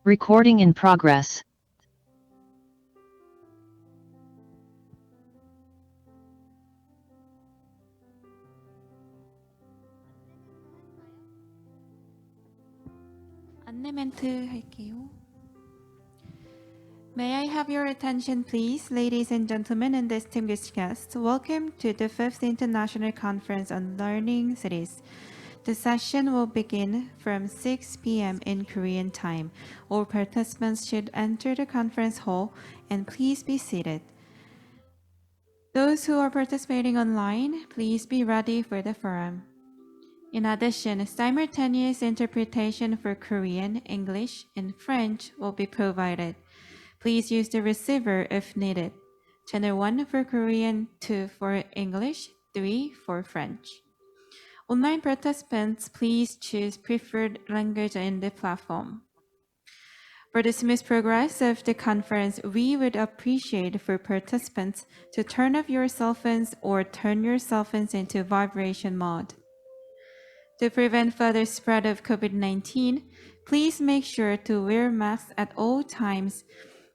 Recording in progress. 안내 멘트 할게요. May I have your attention, please, ladies and gentlemen, and distinguished guests? Welcome to the 5th International Conference on Learning Cities. The session will begin from 6 p.m. in Korean time. All participants should enter the conference hall and please be seated. Those who are participating online, please be ready for the forum. In addition, simultaneous interpretation for Korean, English, and French will be provided. Please use the receiver if needed. Channel 1 for Korean, 2 for English, 3 for French. Online participants, please choose preferred language in the platform. For the smooth progress of the conference, we would appreciate for participants to turn off your cell phones or turn your cell phones into vibration mode. To prevent further spread of COVID-19, please make sure to wear masks at all times.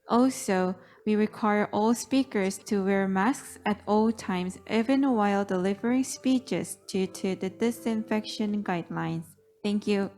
Also, we require all speakers to wear masks at all times, even while delivering speeches due to the disinfection guidelines. Thank you.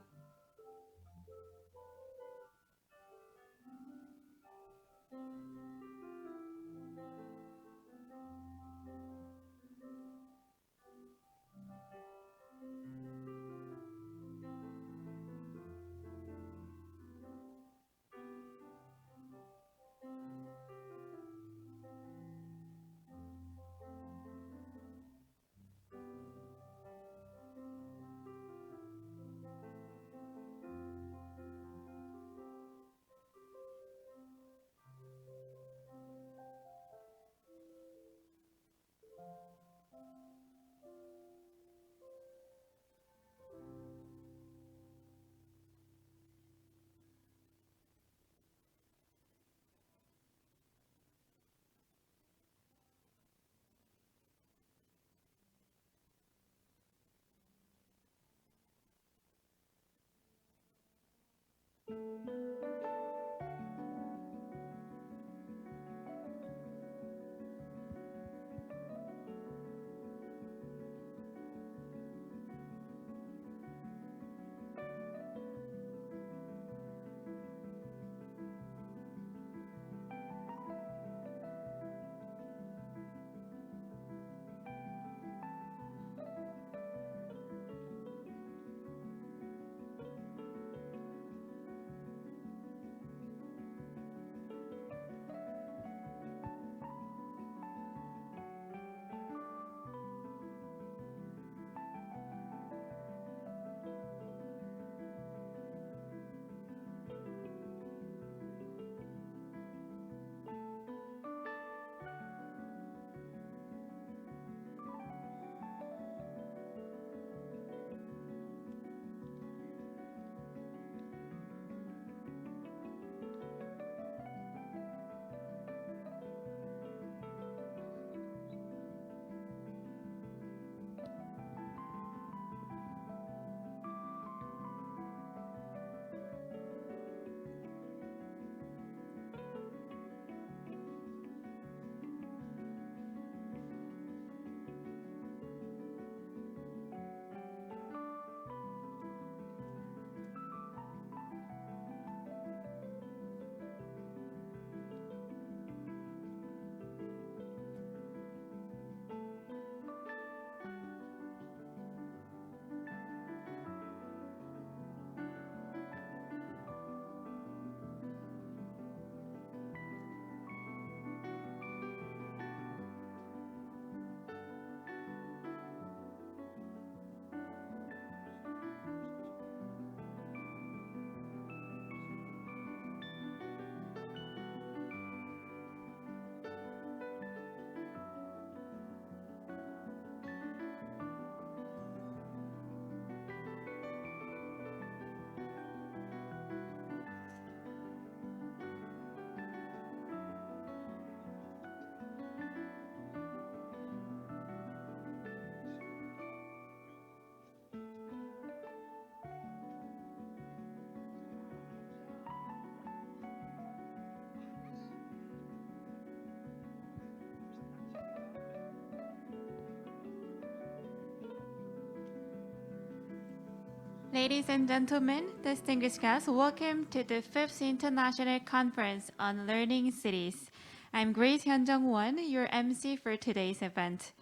Ladies and gentlemen, distinguished guests, welcome to the 5th International Conference on Learning Cities. I'm Grace Hyunjung-won, your MC for today's event.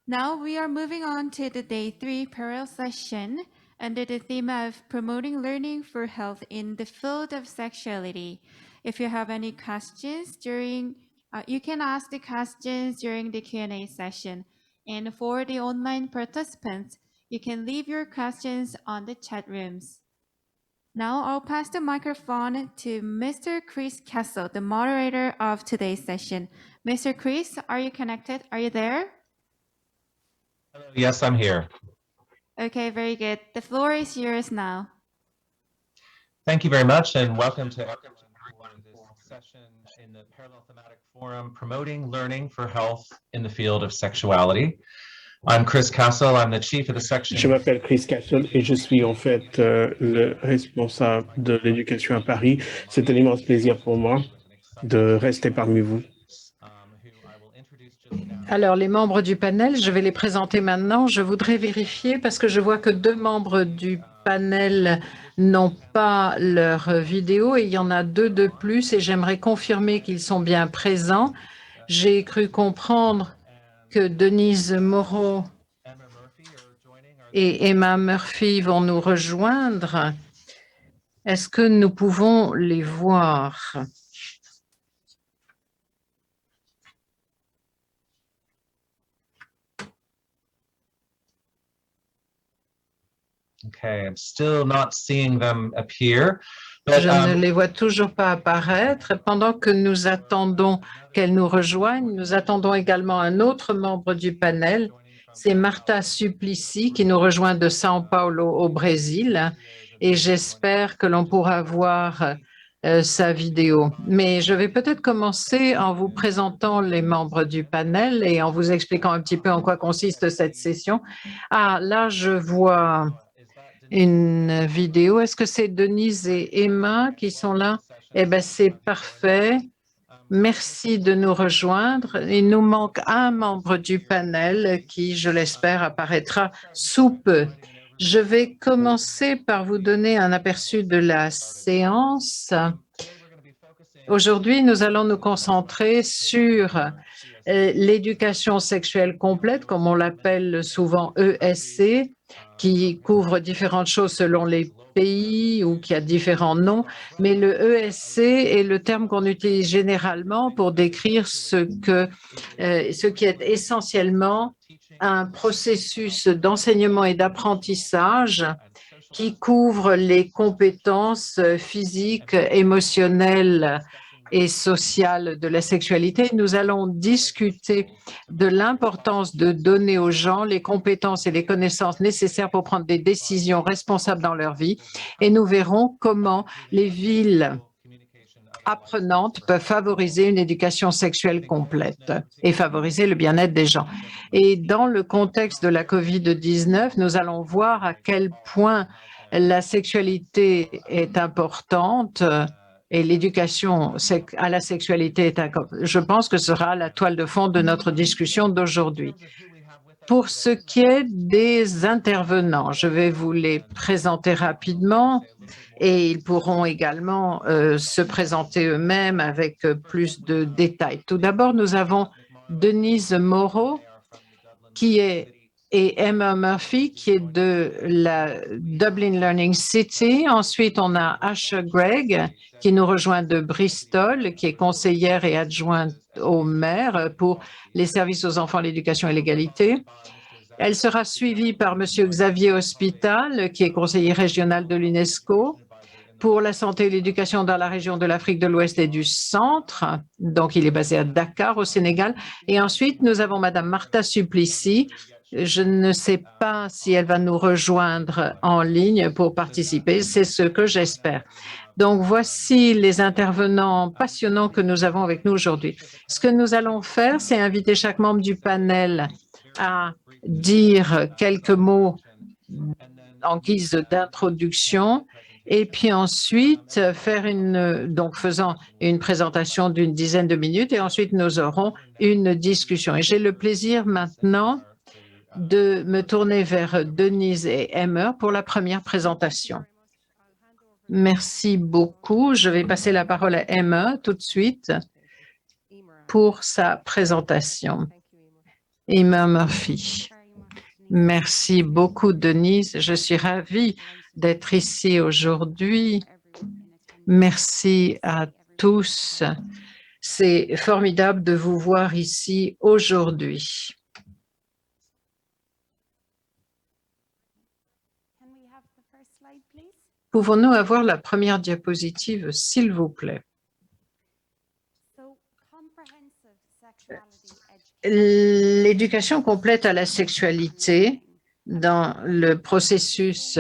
Now we are moving on to the Day 3 parallel session under the theme of promoting learning for health in the field of sexuality. If you have any questions you can ask the questions during the Q&A session. And for the online participants, you can leave your questions on the chat rooms. Now I'll pass the microphone to Mr. Chris Kessel, the moderator of today's session. Mr. Chris, are you connected? Are you there? Hello. Yes, I'm here. Okay, very good. The floor is yours now. Thank you very much, and welcome to everyone to this session in the Parallel Thematic Forum, Promoting Learning for Health in the Field of Sexuality. I'm Chris Castle, I'm the chief of the section. Je m'appelle Chris Castle et je suis en fait le responsable de l'éducation à Paris. C'est un immense plaisir pour moi de rester parmi vous. Alors, les membres du panel, je vais les présenter maintenant. Je voudrais vérifier parce que je vois que 2 membres du panel n'ont pas leur vidéo et il y en a 2 de plus et j'aimerais confirmer qu'ils sont bien présents. J'ai cru comprendre que Denise Moreau et Emma Murphy vont nous rejoindre. Est-ce que nous pouvons les voir? Okay, I'm still not seeing them appear. Je ne les vois toujours pas apparaître. Pendant que nous attendons qu'elles nous rejoignent, nous attendons également un autre membre du panel. C'est Marta Suplicy qui nous rejoint de São Paulo au Brésil et j'espère que l'on pourra voir sa vidéo. Mais je vais peut-être commencer en vous présentant les membres du panel et en vous expliquant un petit peu en quoi consiste cette session. Ah, là, je vois une vidéo. Est-ce que c'est Denise et Emma qui sont là? Eh bien, c'est parfait. Merci de nous rejoindre. Il nous manque un membre du panel qui, je l'espère, apparaîtra sous peu. Je vais commencer par vous donner un aperçu de la séance. Aujourd'hui, nous allons nous concentrer sur l'éducation sexuelle complète, comme on l'appelle souvent ESC, qui couvre différentes choses selon les pays ou qui a différents noms, mais le ESC est le terme qu'on utilise généralement pour décrire ce qui est essentiellement un processus d'enseignement et d'apprentissage qui couvre les compétences physiques, émotionnelles et sociales de la sexualité. Nous allons discuter de l'importance de donner aux gens les compétences et les connaissances nécessaires pour prendre des décisions responsables dans leur vie et nous verrons comment les villes apprenantes peuvent favoriser une éducation sexuelle complète et favoriser le bien-être des gens. Et dans le contexte de la COVID-19, nous allons voir à quel point la sexualité est importante et l'éducation à la sexualité je pense que ce sera la toile de fond de notre discussion d'aujourd'hui. Pour ce qui est des intervenants, je vais vous les présenter rapidement et ils pourront également se présenter eux-mêmes avec plus de détails. Tout d'abord, nous avons Denise Moreau et Emma Murphy qui est de la Dublin Learning City. Ensuite, on a Asha Gregg qui nous rejoint de Bristol, qui est conseillère et adjointe au maire pour les services aux enfants, l'éducation et l'égalité. Elle sera suivie par Monsieur Xavier Hospital, qui est conseiller régional de l'UNESCO pour la santé et l'éducation dans la région de l'Afrique de l'Ouest et du Centre. Donc, il est basé à Dakar, au Sénégal. Et ensuite, nous avons Madame Marta Suplicy. Je ne sais pas si elle va nous rejoindre en ligne pour participer. C'est ce que j'espère. Donc, voici les intervenants passionnants que nous avons avec nous aujourd'hui. Ce que nous allons faire, c'est inviter chaque membre du panel à dire quelques mots en guise d'introduction et puis ensuite faisant une présentation d'une dizaine de minutes et ensuite nous aurons une discussion. Et j'ai le plaisir maintenant de me tourner vers Denise et Emma pour la première présentation. Merci beaucoup. Je vais passer la parole à Emma tout de suite pour sa présentation. Emma Murphy. Merci beaucoup, Denise. Je suis ravie d'être ici aujourd'hui. Merci à tous. C'est formidable de vous voir ici aujourd'hui. Pouvons-nous avoir la première diapositive, s'il vous plaît? L'éducation complète à la sexualité dans le processus,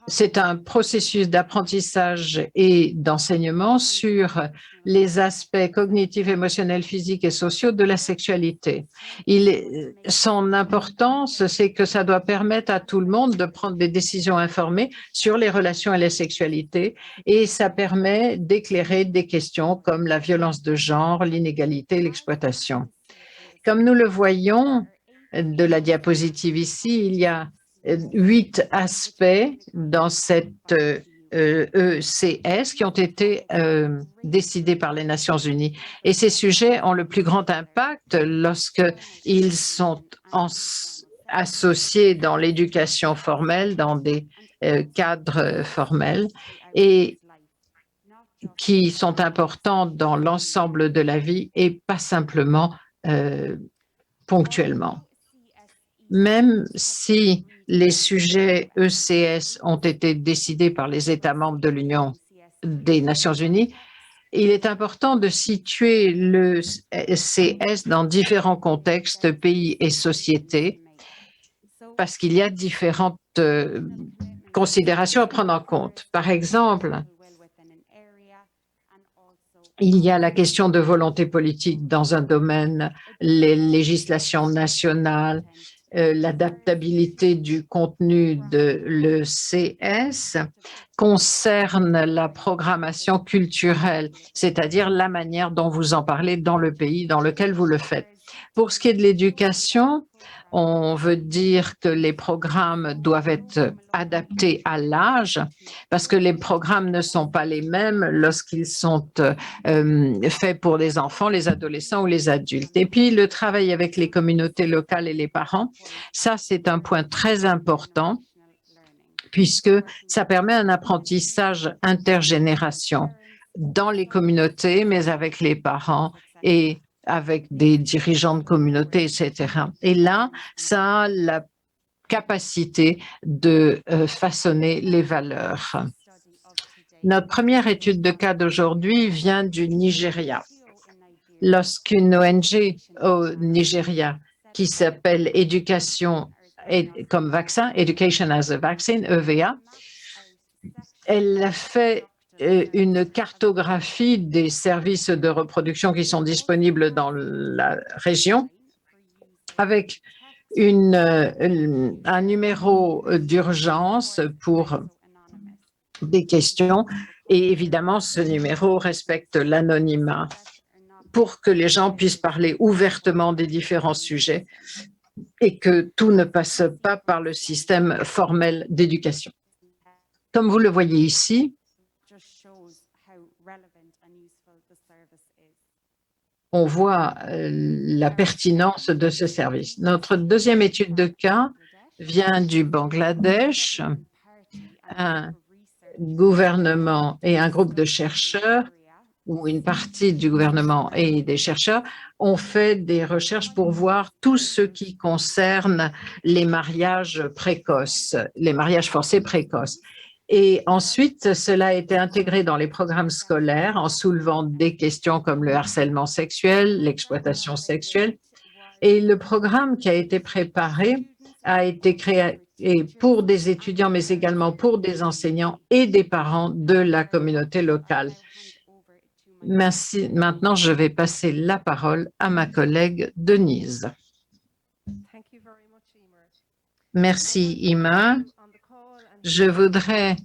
c'est un processus d'apprentissage et d'enseignement sur les aspects cognitifs, émotionnels, physiques et sociaux de la sexualité. Son importance, c'est que ça doit permettre à tout le monde de prendre des décisions informées sur les relations et la sexualité, et ça permet d'éclairer des questions comme la violence de genre, l'inégalité, l'exploitation. Comme nous le voyons de la diapositive ici, il y a 8 aspects dans cette ECS qui ont été décidés par les Nations Unies. Et ces sujets ont le plus grand impact lorsqu'ils sont associés dans l'éducation formelle, dans des cadres formels, et qui sont importants dans l'ensemble de la vie et pas simplement ponctuellement. Même si les sujets ECS ont été décidés par les États membres de l'Union des Nations Unies, il est important de situer le CS dans différents contextes, pays et sociétés, parce qu'il y a différentes considérations à prendre en compte. Par exemple, il y a la question de volonté politique dans un domaine, les législations nationales, l'adaptabilité du contenu de l'ECS concerne la programmation culturelle, c'est-à-dire la manière dont vous en parlez dans le pays dans lequel vous le faites. Pour ce qui est de l'éducation, on veut dire que les programmes doivent être adaptés à l'âge parce que les programmes ne sont pas les mêmes lorsqu'ils sont faits pour les enfants, les adolescents ou les adultes. Et puis, le travail avec les communautés locales et les parents, ça, c'est un point très important puisque ça permet un apprentissage intergénération dans les communautés, mais avec les parents et avec des dirigeants de communauté, etc. Et là, ça a la capacité de façonner les valeurs. Notre première étude de cas d'aujourd'hui vient du Nigeria. Lorsqu'une ONG au Nigeria qui s'appelle Éducation comme vaccin, Education as a Vaccine, EVA, elle a fait une cartographie des services de reproduction qui sont disponibles dans la région avec un numéro d'urgence pour des questions et évidemment ce numéro respecte l'anonymat pour que les gens puissent parler ouvertement des différents sujets et que tout ne passe pas par le système formel d'éducation. Comme vous le voyez ici, on voit la pertinence de ce service. Notre deuxième étude de cas vient du Bangladesh. Un gouvernement et un groupe de chercheurs ou une partie du gouvernement et des chercheurs ont fait des recherches pour voir tout ce qui concerne les mariages précoces, les mariages forcés précoces. Et ensuite, cela a été intégré dans les programmes scolaires en soulevant des questions comme le harcèlement sexuel, l'exploitation sexuelle. Et le programme qui a été préparé a été créé pour des étudiants, mais également pour des enseignants et des parents de la communauté locale. Merci. Maintenant, je vais passer la parole à ma collègue Denise. Merci, Ima. Je voudrais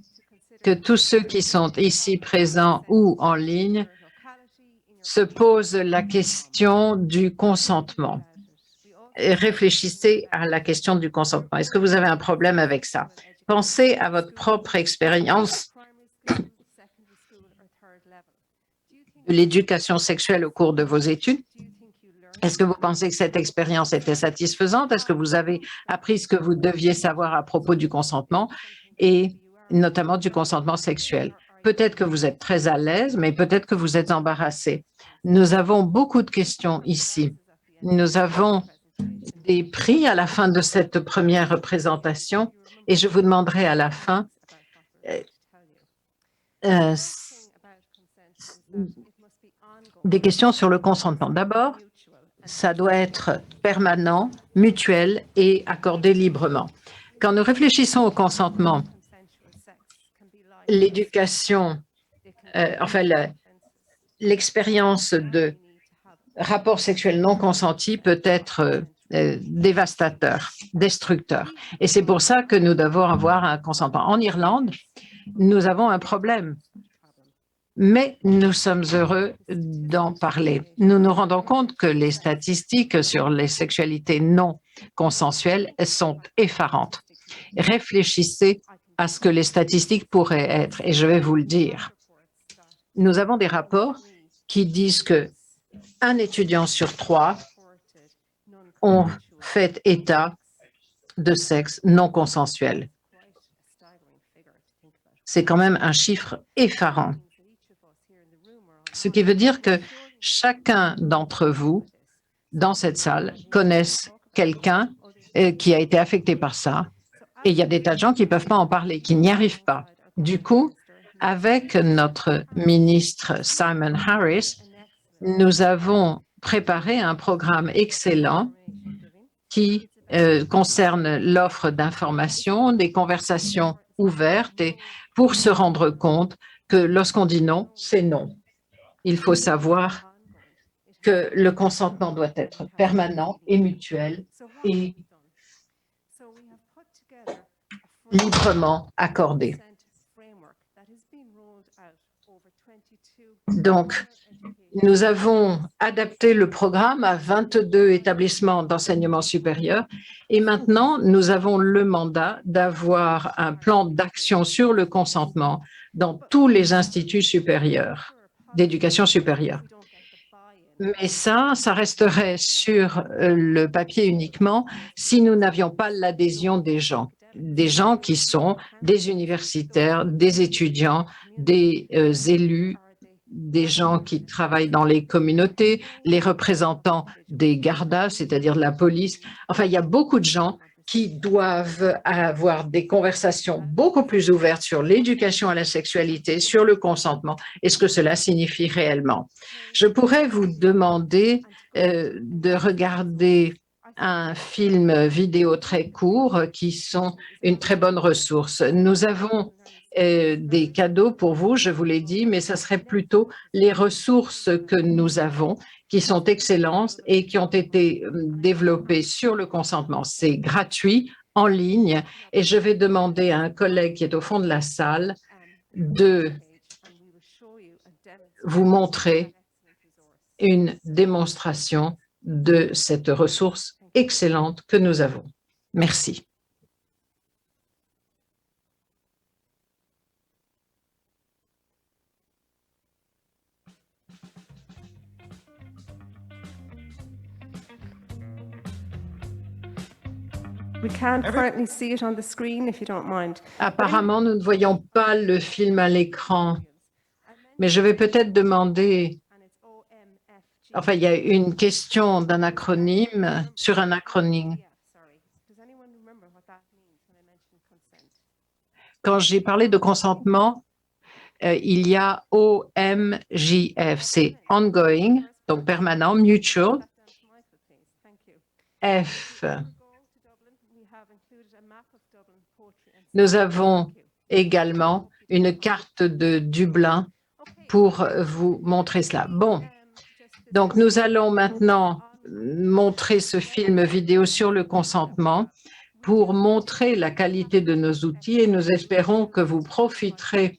que tous ceux qui sont ici présents ou en ligne se posent la question du consentement. réfléchissez à la question du consentement. Est-ce que vous avez un problème avec ça? Pensez à votre propre expérience de l'éducation sexuelle au cours de vos études. Est-ce que vous pensez que cette expérience était satisfaisante? Est-ce que vous avez appris ce que vous deviez savoir à propos du consentement et notamment du consentement sexuel? Peut-être que vous êtes très à l'aise, mais peut-être que vous êtes embarrassé. Nous avons beaucoup de questions ici. Nous avons des prix à la fin de cette première présentation et je vous demanderai à la fin des questions sur le consentement. D'abord, ça doit être permanent, mutuel et accordé librement. Quand nous réfléchissons au consentement, l'éducation, l'expérience de rapports sexuels non consentis peut être dévastateur, destructeur. Et c'est pour ça que nous devons avoir un consentement. En Irlande, nous avons un problème, mais nous sommes heureux d'en parler. Nous nous rendons compte que les statistiques sur les sexualités non consensuelles sont effarantes. Réfléchissez à ce que les statistiques pourraient être, et je vais vous le dire. Nous avons des rapports qui disent que un étudiant sur 3 ont fait état de sexe non consensuel. C'est quand même un chiffre effarant. Ce qui veut dire que chacun d'entre vous, dans cette salle, connaisse quelqu'un qui a été affecté par ça. Et il y a des tas de gens qui ne peuvent pas en parler, qui n'y arrivent pas. Du coup, avec notre ministre Simon Harris, nous avons préparé un programme excellent qui concerne l'offre d'information, des conversations ouvertes et pour se rendre compte que lorsqu'on dit non, c'est non. Il faut savoir que le consentement doit être permanent et mutuel et librement accordé. Donc, nous avons adapté le programme à 22 établissements d'enseignement supérieur et maintenant, nous avons le mandat d'avoir un plan d'action sur le consentement dans tous les instituts supérieurs, d'éducation supérieure. Mais ça resterait sur le papier uniquement si nous n'avions pas l'adhésion des gens qui sont des universitaires, des étudiants, des élus, des gens qui travaillent dans les communautés, les représentants des gardas, c'est-à-dire la police. Enfin, il y a beaucoup de gens qui doivent avoir des conversations beaucoup plus ouvertes sur l'éducation à la sexualité, sur le consentement et ce que cela signifie réellement. Je pourrais vous demander de regarder un film vidéo très court qui sont une très bonne ressource. Nous avons des cadeaux pour vous, je vous l'ai dit, mais ce serait plutôt les ressources que nous avons qui sont excellentes et qui ont été développées sur le consentement. C'est gratuit, en ligne, et je vais demander à un collègue qui est au fond de la salle de vous montrer une démonstration de cette ressource excellente que nous avons. Merci. We can't currently see it on the screen, if you don't mind. Apparemment, nous ne voyons pas le film à l'écran, mais je vais peut-être demander. Enfin, il y a une question d'un acronyme sur un acronyme. Quand j'ai parlé de consentement, il y a OMJF, c'est ongoing, donc permanent, mutual. F. Nous avons également une carte de Dublin pour vous montrer cela. Bon, donc nous allons maintenant montrer ce film vidéo sur le consentement pour montrer la qualité de nos outils et nous espérons que vous profiterez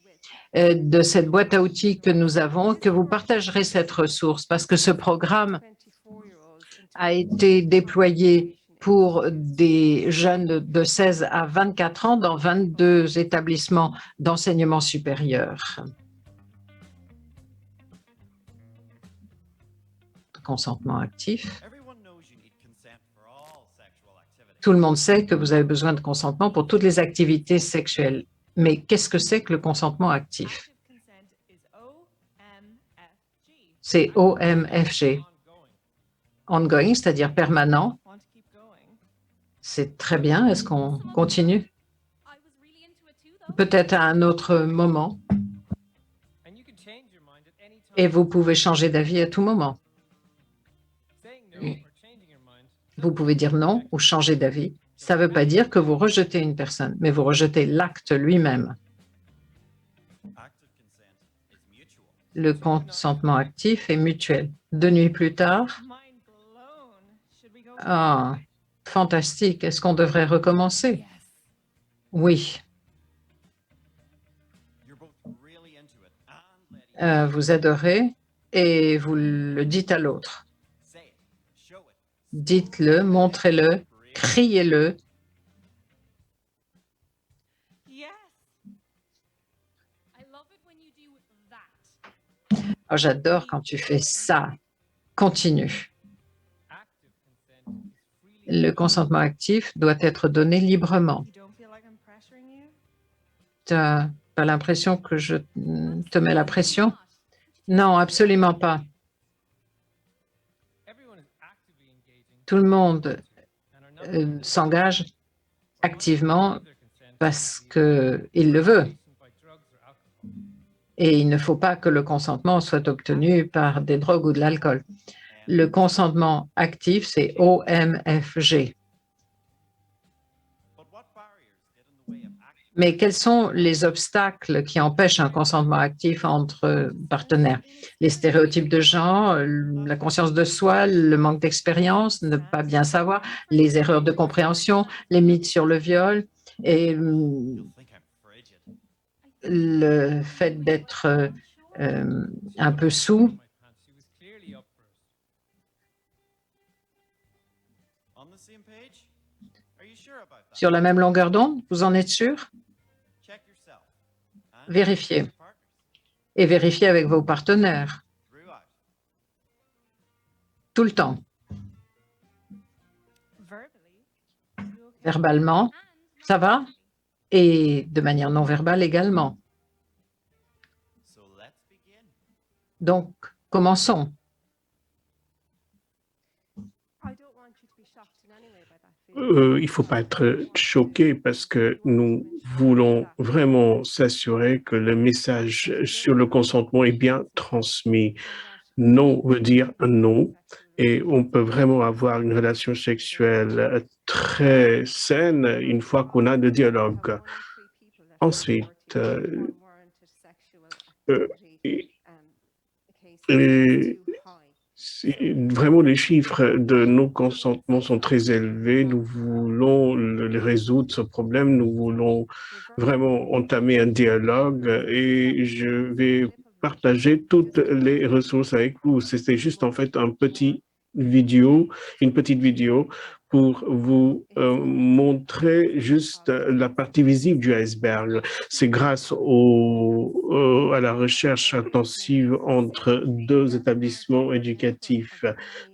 de cette boîte à outils que nous avons, que vous partagerez cette ressource parce que ce programme a été déployé pour des jeunes de 16 à 24 ans dans 22 établissements d'enseignement supérieur. Consentement actif. Tout le monde sait que vous avez besoin de consentement pour toutes les activités sexuelles. Mais qu'est-ce que c'est que le consentement actif? C'est OMFG. Ongoing, c'est-à-dire permanent. C'est très bien. Est-ce qu'on continue? Peut-être à un autre moment. Et vous pouvez changer d'avis à tout moment. Vous pouvez dire non ou changer d'avis. Ça ne veut pas dire que vous rejetez une personne, mais vous rejetez l'acte lui-même. Le consentement actif est mutuel. 2 nuits plus tard, ah, fantastique. Est-ce qu'on devrait recommencer? Oui. Vous adorez et vous le dites à l'autre. Dites-le, montrez-le, criez-le. Oh, j'adore quand tu fais ça. Continue. Le consentement actif doit être donné librement. Tu n'as pas l'impression que je te mets la pression? Non, absolument pas. Tout le monde s'engage activement parce qu'il le veut. Et il ne faut pas que le consentement soit obtenu par des drogues ou de l'alcool. Le consentement actif, c'est OMFG. Mais quels sont les obstacles qui empêchent un consentement actif entre partenaires? Les stéréotypes de genre, la conscience de soi, le manque d'expérience, ne pas bien savoir, les erreurs de compréhension, les mythes sur le viol et le fait d'être un peu sous. Sur la même longueur d'onde, vous en êtes sûr? Vérifiez. Et vérifiez avec vos partenaires. Tout le temps. Verbalement, ça va? Et de manière non verbale également. Donc, commençons. Il ne faut pas être choqué parce que nous voulons vraiment s'assurer que le message sur le consentement est bien transmis. Non veut dire non et on peut vraiment avoir une relation sexuelle très saine une fois qu'on a le dialogue. Ensuite, vraiment, les chiffres de non-consentement sont très élevés. Nous voulons résoudre ce problème. Nous voulons vraiment entamer un dialogue et je vais partager toutes les ressources avec vous. C'était juste en fait une petite vidéo pour vous montrer juste la partie visible du iceberg. C'est grâce à la recherche intensive entre 2 établissements éducatifs.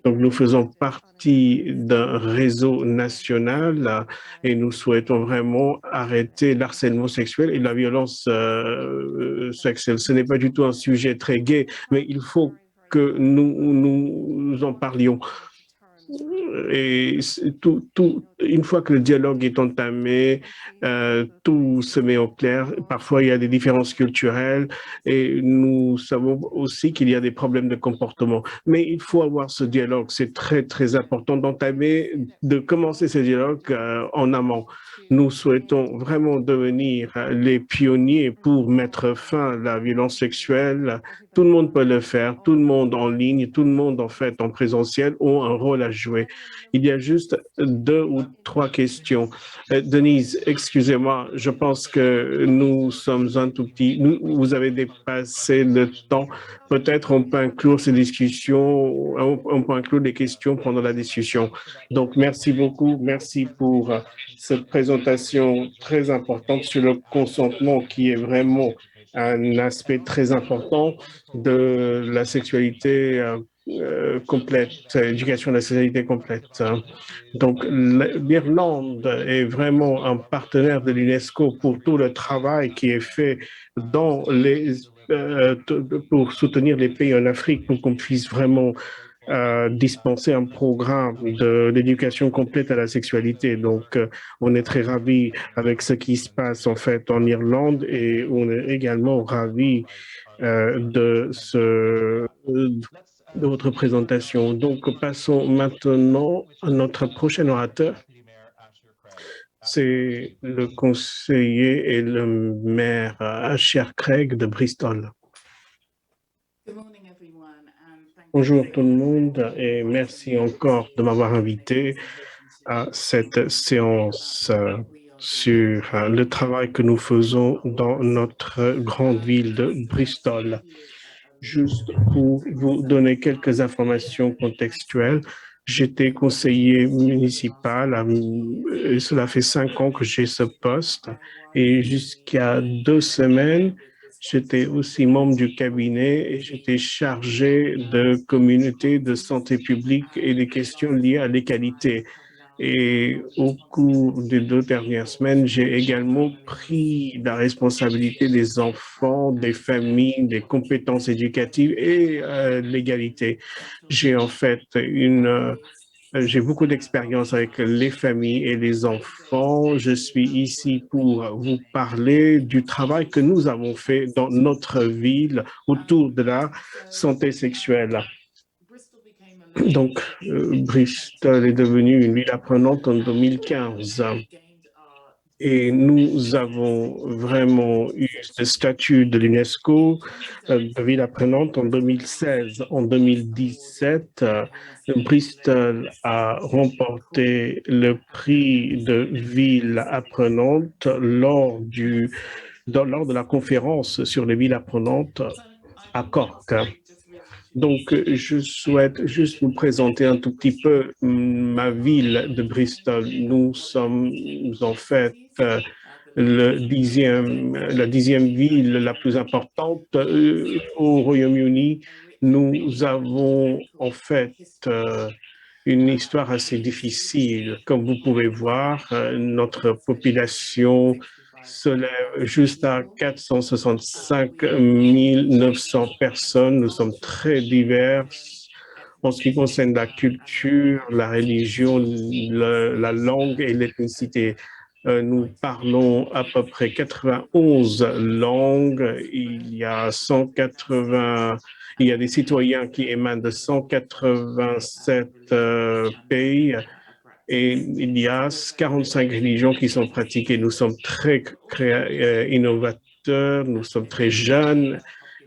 Donc, nous faisons partie d'un réseau national et nous souhaitons vraiment arrêter l'harcèlement sexuel et la violence sexuelle. Ce n'est pas du tout un sujet très gai, mais il faut que nous en parlions. Et une fois que le dialogue est entamé, tout se met au clair. Parfois, il y a des différences culturelles et nous savons aussi qu'il y a des problèmes de comportement. Mais il faut avoir ce dialogue. C'est très, très important de commencer ce dialogue en amont. Nous souhaitons vraiment devenir les pionniers pour mettre fin à la violence sexuelle. Tout le monde peut le faire, tout le monde en ligne, tout le monde en fait en présentiel ont un rôle à jouer. jouer. Il y a juste 2 ou 3 questions. Denise, excusez-moi, je pense que nous sommes un tout petit, vous avez dépassé le temps. Peut-être on peut inclure ces discussions, on peut inclure des questions pendant la discussion. Donc, merci beaucoup. Merci pour cette présentation très importante sur le consentement qui est vraiment un aspect très important de la sexualité complète, éducation de la sexualité complète. Donc, l'Irlande est vraiment un partenaire de l'UNESCO pour tout le travail qui est fait dans pour soutenir les pays en Afrique pour qu'on puisse vraiment dispenser un programme d'éducation complète à la sexualité. Donc, on est très ravis avec ce qui se passe en fait en Irlande et on est également ravis de votre présentation. Donc, passons maintenant à notre prochain orateur. C'est le conseiller et le maire Asher Craig de Bristol. Bonjour tout le monde et merci encore de m'avoir invité à cette séance sur le travail que nous faisons dans notre grande ville de Bristol. Juste pour vous donner quelques informations contextuelles, j'étais conseiller municipal, cela fait 5 ans que j'ai ce poste et jusqu'à 2 semaines, j'étais aussi membre du cabinet et j'étais chargé de communauté de santé publique et des questions liées à l'égalité. Et au cours des 2 dernières semaines, j'ai également pris la responsabilité des enfants, des familles, des compétences éducatives et l'égalité. J'ai en fait j'ai beaucoup d'expérience avec les familles et les enfants. Je suis ici pour vous parler du travail que nous avons fait dans notre ville autour de la santé sexuelle. Donc, Bristol est devenue une ville apprenante en 2015 et nous avons vraiment eu le statut de l'UNESCO de ville apprenante en 2016. En 2017, Bristol a remporté le prix de ville apprenante lors de la conférence sur les villes apprenantes à Cork. Donc, je souhaite juste vous présenter un tout petit peu ma ville de Bristol. Nous sommes en fait la 10e ville la plus importante au Royaume-Uni. Nous avons en fait une histoire assez difficile. Comme vous pouvez voir, notre population se lève juste à 465 900 personnes. Nous sommes très divers en ce qui concerne la culture, la religion, la langue et l'ethnicité. Nous parlons à peu près 91 langues. Il y a des citoyens qui émanent de 187 pays. Et il y a 45 religions qui sont pratiquées. Nous sommes très innovateurs, nous sommes très jeunes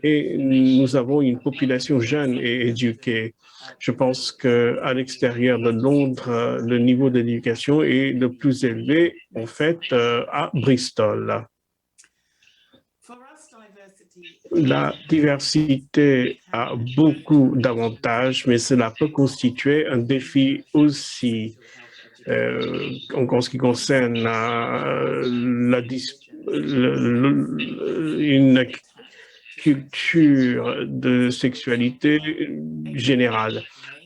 et nous avons une population jeune et éduquée. Je pense qu'à l'extérieur de Londres, le niveau d'éducation est le plus élevé, en fait, à Bristol. La diversité a beaucoup d'avantages, mais cela peut constituer un défi aussi. En ce qui concerne une culture de sexualité générale.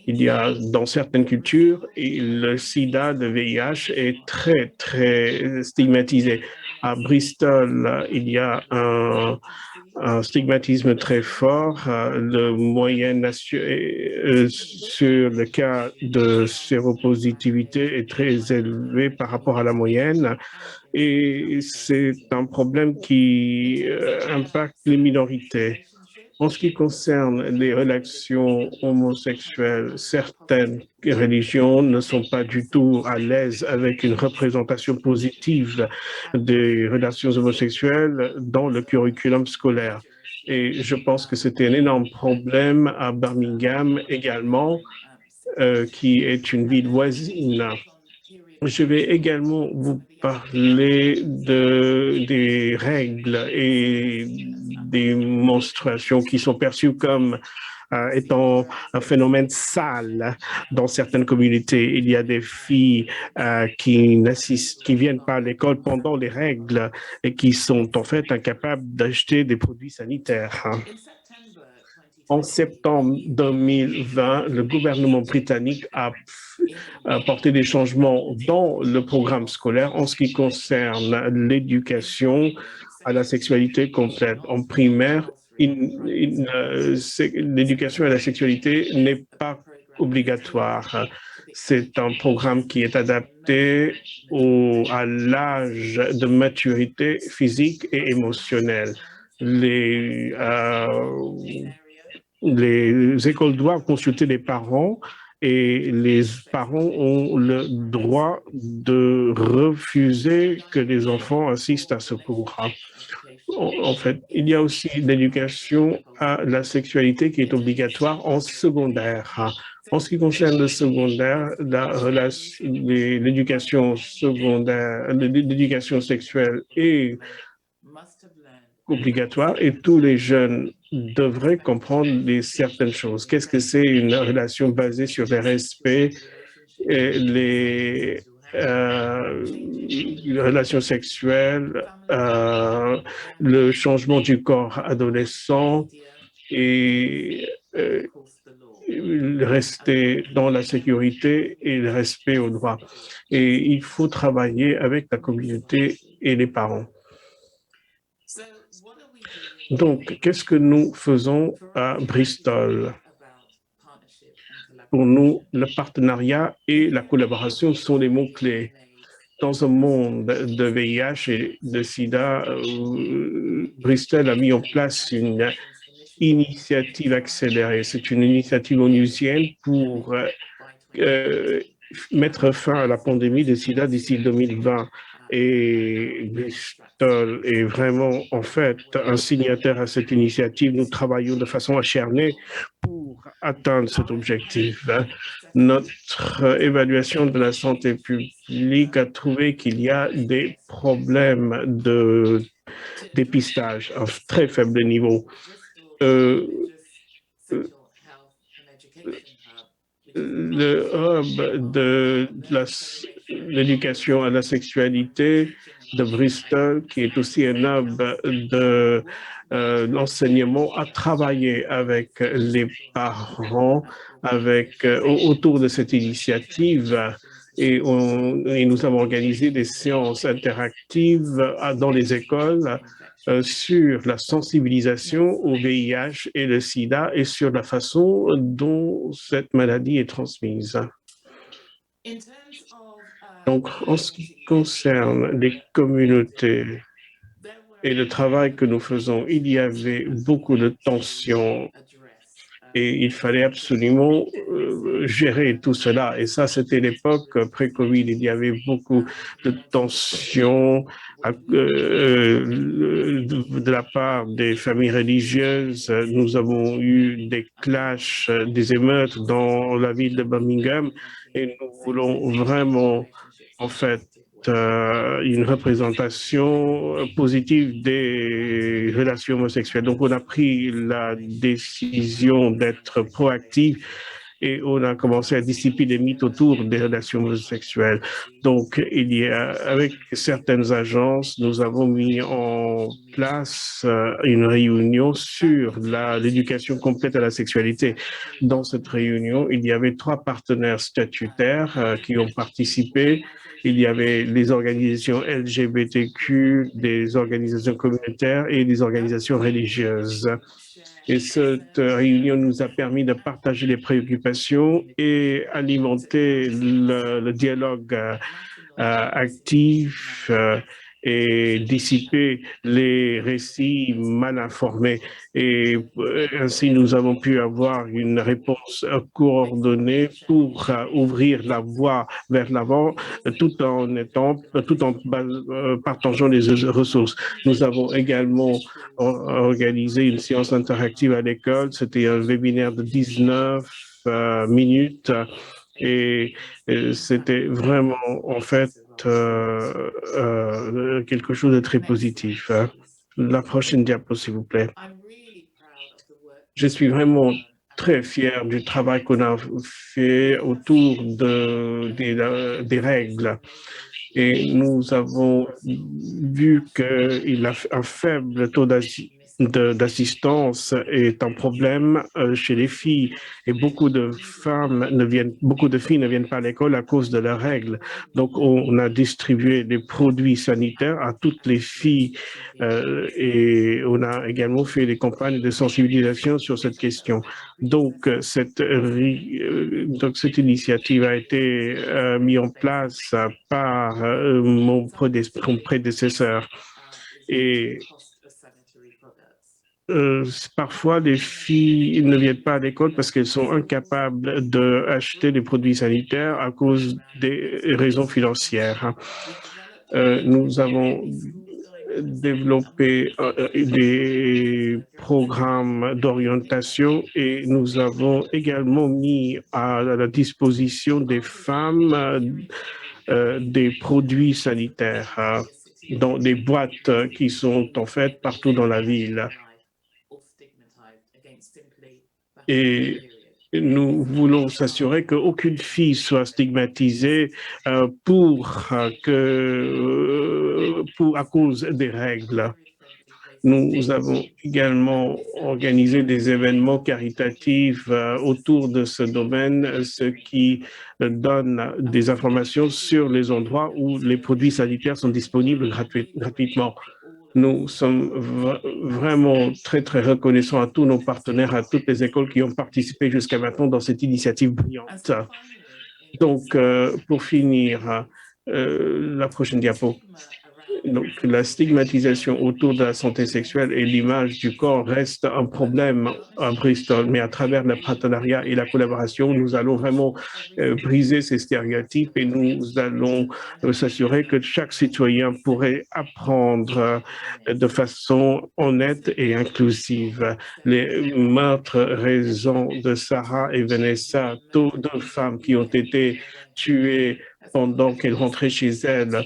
Il y a dans certaines cultures, et le sida, le VIH est très, très stigmatisé. À Bristol, il y a un stigmatisme très fort. Le moyenne sur le cas de séropositivité est très élevé par rapport à la moyenne et c'est un problème qui impacte les minorités. En ce qui concerne les relations homosexuelles, certaines religions ne sont pas du tout à l'aise avec une représentation positive des relations homosexuelles dans le curriculum scolaire. Et je pense que c'était un énorme problème à Birmingham également. qui est une ville voisine. Je vais également vous parler des règles et des menstruations qui sont perçues comme étant un phénomène sale dans certaines communautés. Il y a des filles qui viennent pas à l'école pendant les règles et qui sont en fait incapables d'acheter des produits sanitaires. En septembre 2020, le gouvernement britannique a apporté des changements dans le programme scolaire en ce qui concerne l'éducation à la sexualité complète. En primaire, l'éducation à la sexualité n'est pas obligatoire. C'est un programme qui est adapté à l'âge de maturité physique et émotionnelle. Les écoles doivent consulter les parents et les parents ont le droit de refuser que les enfants assistent à ce cours. En fait, il y a aussi l'éducation à la sexualité qui est obligatoire en secondaire. En ce qui concerne le secondaire, l'éducation secondaire, l'éducation sexuelle est obligatoire et tous les jeunes devraient comprendre certaines choses. Qu'est-ce que c'est une relation basée sur le respect et les relations sexuelles, le changement du corps adolescent et rester dans la sécurité et le respect aux droits. Et il faut travailler avec la communauté et les parents. Donc, qu'est-ce que nous faisons à Bristol? Pour nous, le partenariat et la collaboration sont les mots-clés. Dans un monde de VIH et de SIDA, Bristol a mis en place une initiative accélérée. C'est une initiative onusienne pour mettre fin à la pandémie de SIDA d'ici 2020. Et Bristol est vraiment, en fait, un signataire à cette initiative. Nous travaillons de façon acharnée pour atteindre cet objectif. Notre évaluation de la santé publique a trouvé qu'il y a des problèmes de dépistage à très faible niveau. Le hub de l'éducation à la sexualité de Bristol, qui est aussi un hub de l'enseignement, a travaillé avec les parents autour de cette initiative et nous avons organisé des séances interactives dans les écoles sur la sensibilisation au VIH et le sida et sur la façon dont cette maladie est transmise. Donc, en ce qui concerne les communautés et le travail que nous faisons, il y avait beaucoup de tensions et il fallait absolument gérer tout cela. Et ça, c'était l'époque pré-Covid. Il y avait beaucoup de tensions de la part des familles religieuses. Nous avons eu des clashs, des émeutes dans la ville de Birmingham et nous voulons vraiment, en fait, une représentation positive des relations homosexuelles. Donc, on a pris la décision d'être proactif et on a commencé à dissiper les mythes autour des relations homosexuelles. Donc, avec certaines agences, nous avons mis en place une réunion sur l'éducation complète à la sexualité. Dans cette réunion, il y avait 3 partenaires statutaires qui ont participé. Il y avait les organisations LGBTQ, des organisations communautaires et des organisations religieuses. Et cette réunion nous a permis de partager les préoccupations et alimenter le dialogue actif et dissiper les récits mal informés. Et ainsi, nous avons pu avoir une réponse coordonnée pour ouvrir la voie vers l'avant tout en partageant les ressources. Nous avons également organisé une séance interactive à l'école. C'était un webinaire de 19 minutes et c'était vraiment en fait quelque chose de très positif. La prochaine diapo, s'il vous plaît. Je suis vraiment très fier du travail qu'on a fait autour des règles. Et nous avons vu qu'il a un faible taux d'assistance est un problème chez les filles et beaucoup de filles ne viennent pas à l'école à cause de leurs règles. Donc, on a distribué des produits sanitaires à toutes les filles et on a également fait des campagnes de sensibilisation sur cette question. Donc, cette initiative a été mise en place par mon prédécesseur. Et parfois, les filles ne viennent pas à l'école parce qu'elles sont incapables d'acheter des produits sanitaires à cause des raisons financières. Nous avons développé des programmes d'orientation et nous avons également mis à la disposition des femmes des produits sanitaires dans des boîtes qui sont en fait partout dans la ville. Et nous voulons s'assurer qu'aucune fille soit stigmatisée à cause des règles. Nous avons également organisé des événements caritatifs autour de ce domaine, ce qui donne des informations sur les endroits où les produits sanitaires sont disponibles gratuitement. Nous sommes vraiment très, très reconnaissants à tous nos partenaires, à toutes les écoles qui ont participé jusqu'à maintenant dans cette initiative brillante. Donc, pour finir, la prochaine diapo. Donc, la stigmatisation autour de la santé sexuelle et l'image du corps reste un problème à Bristol, mais à travers le partenariat et la collaboration, nous allons vraiment briser ces stéréotypes et nous allons s'assurer que chaque citoyen pourrait apprendre de façon honnête et inclusive. Les meurtres raisons de Sarah et Vanessa, deux femmes qui ont été tuées pendant qu'elles rentraient chez elles,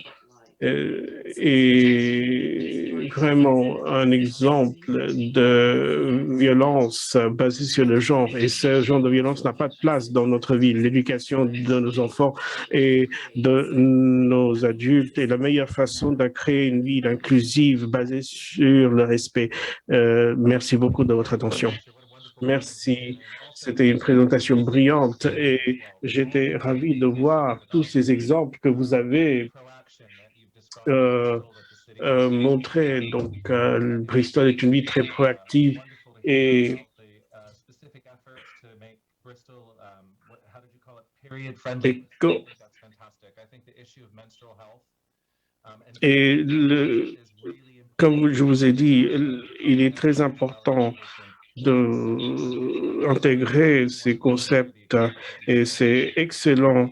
est vraiment un exemple de violence basée sur le genre. Et ce genre de violence n'a pas de place dans notre ville. L'éducation de nos enfants et de nos adultes est la meilleure façon de créer une ville inclusive basée sur le respect. Merci beaucoup de votre attention. Merci. C'était une présentation brillante et j'étais ravi de voir tous ces exemples que vous avez montré. Donc, Bristol est une ville très proactive et comme je vous ai dit, il est très important d'intégrer ces concepts et c'est excellent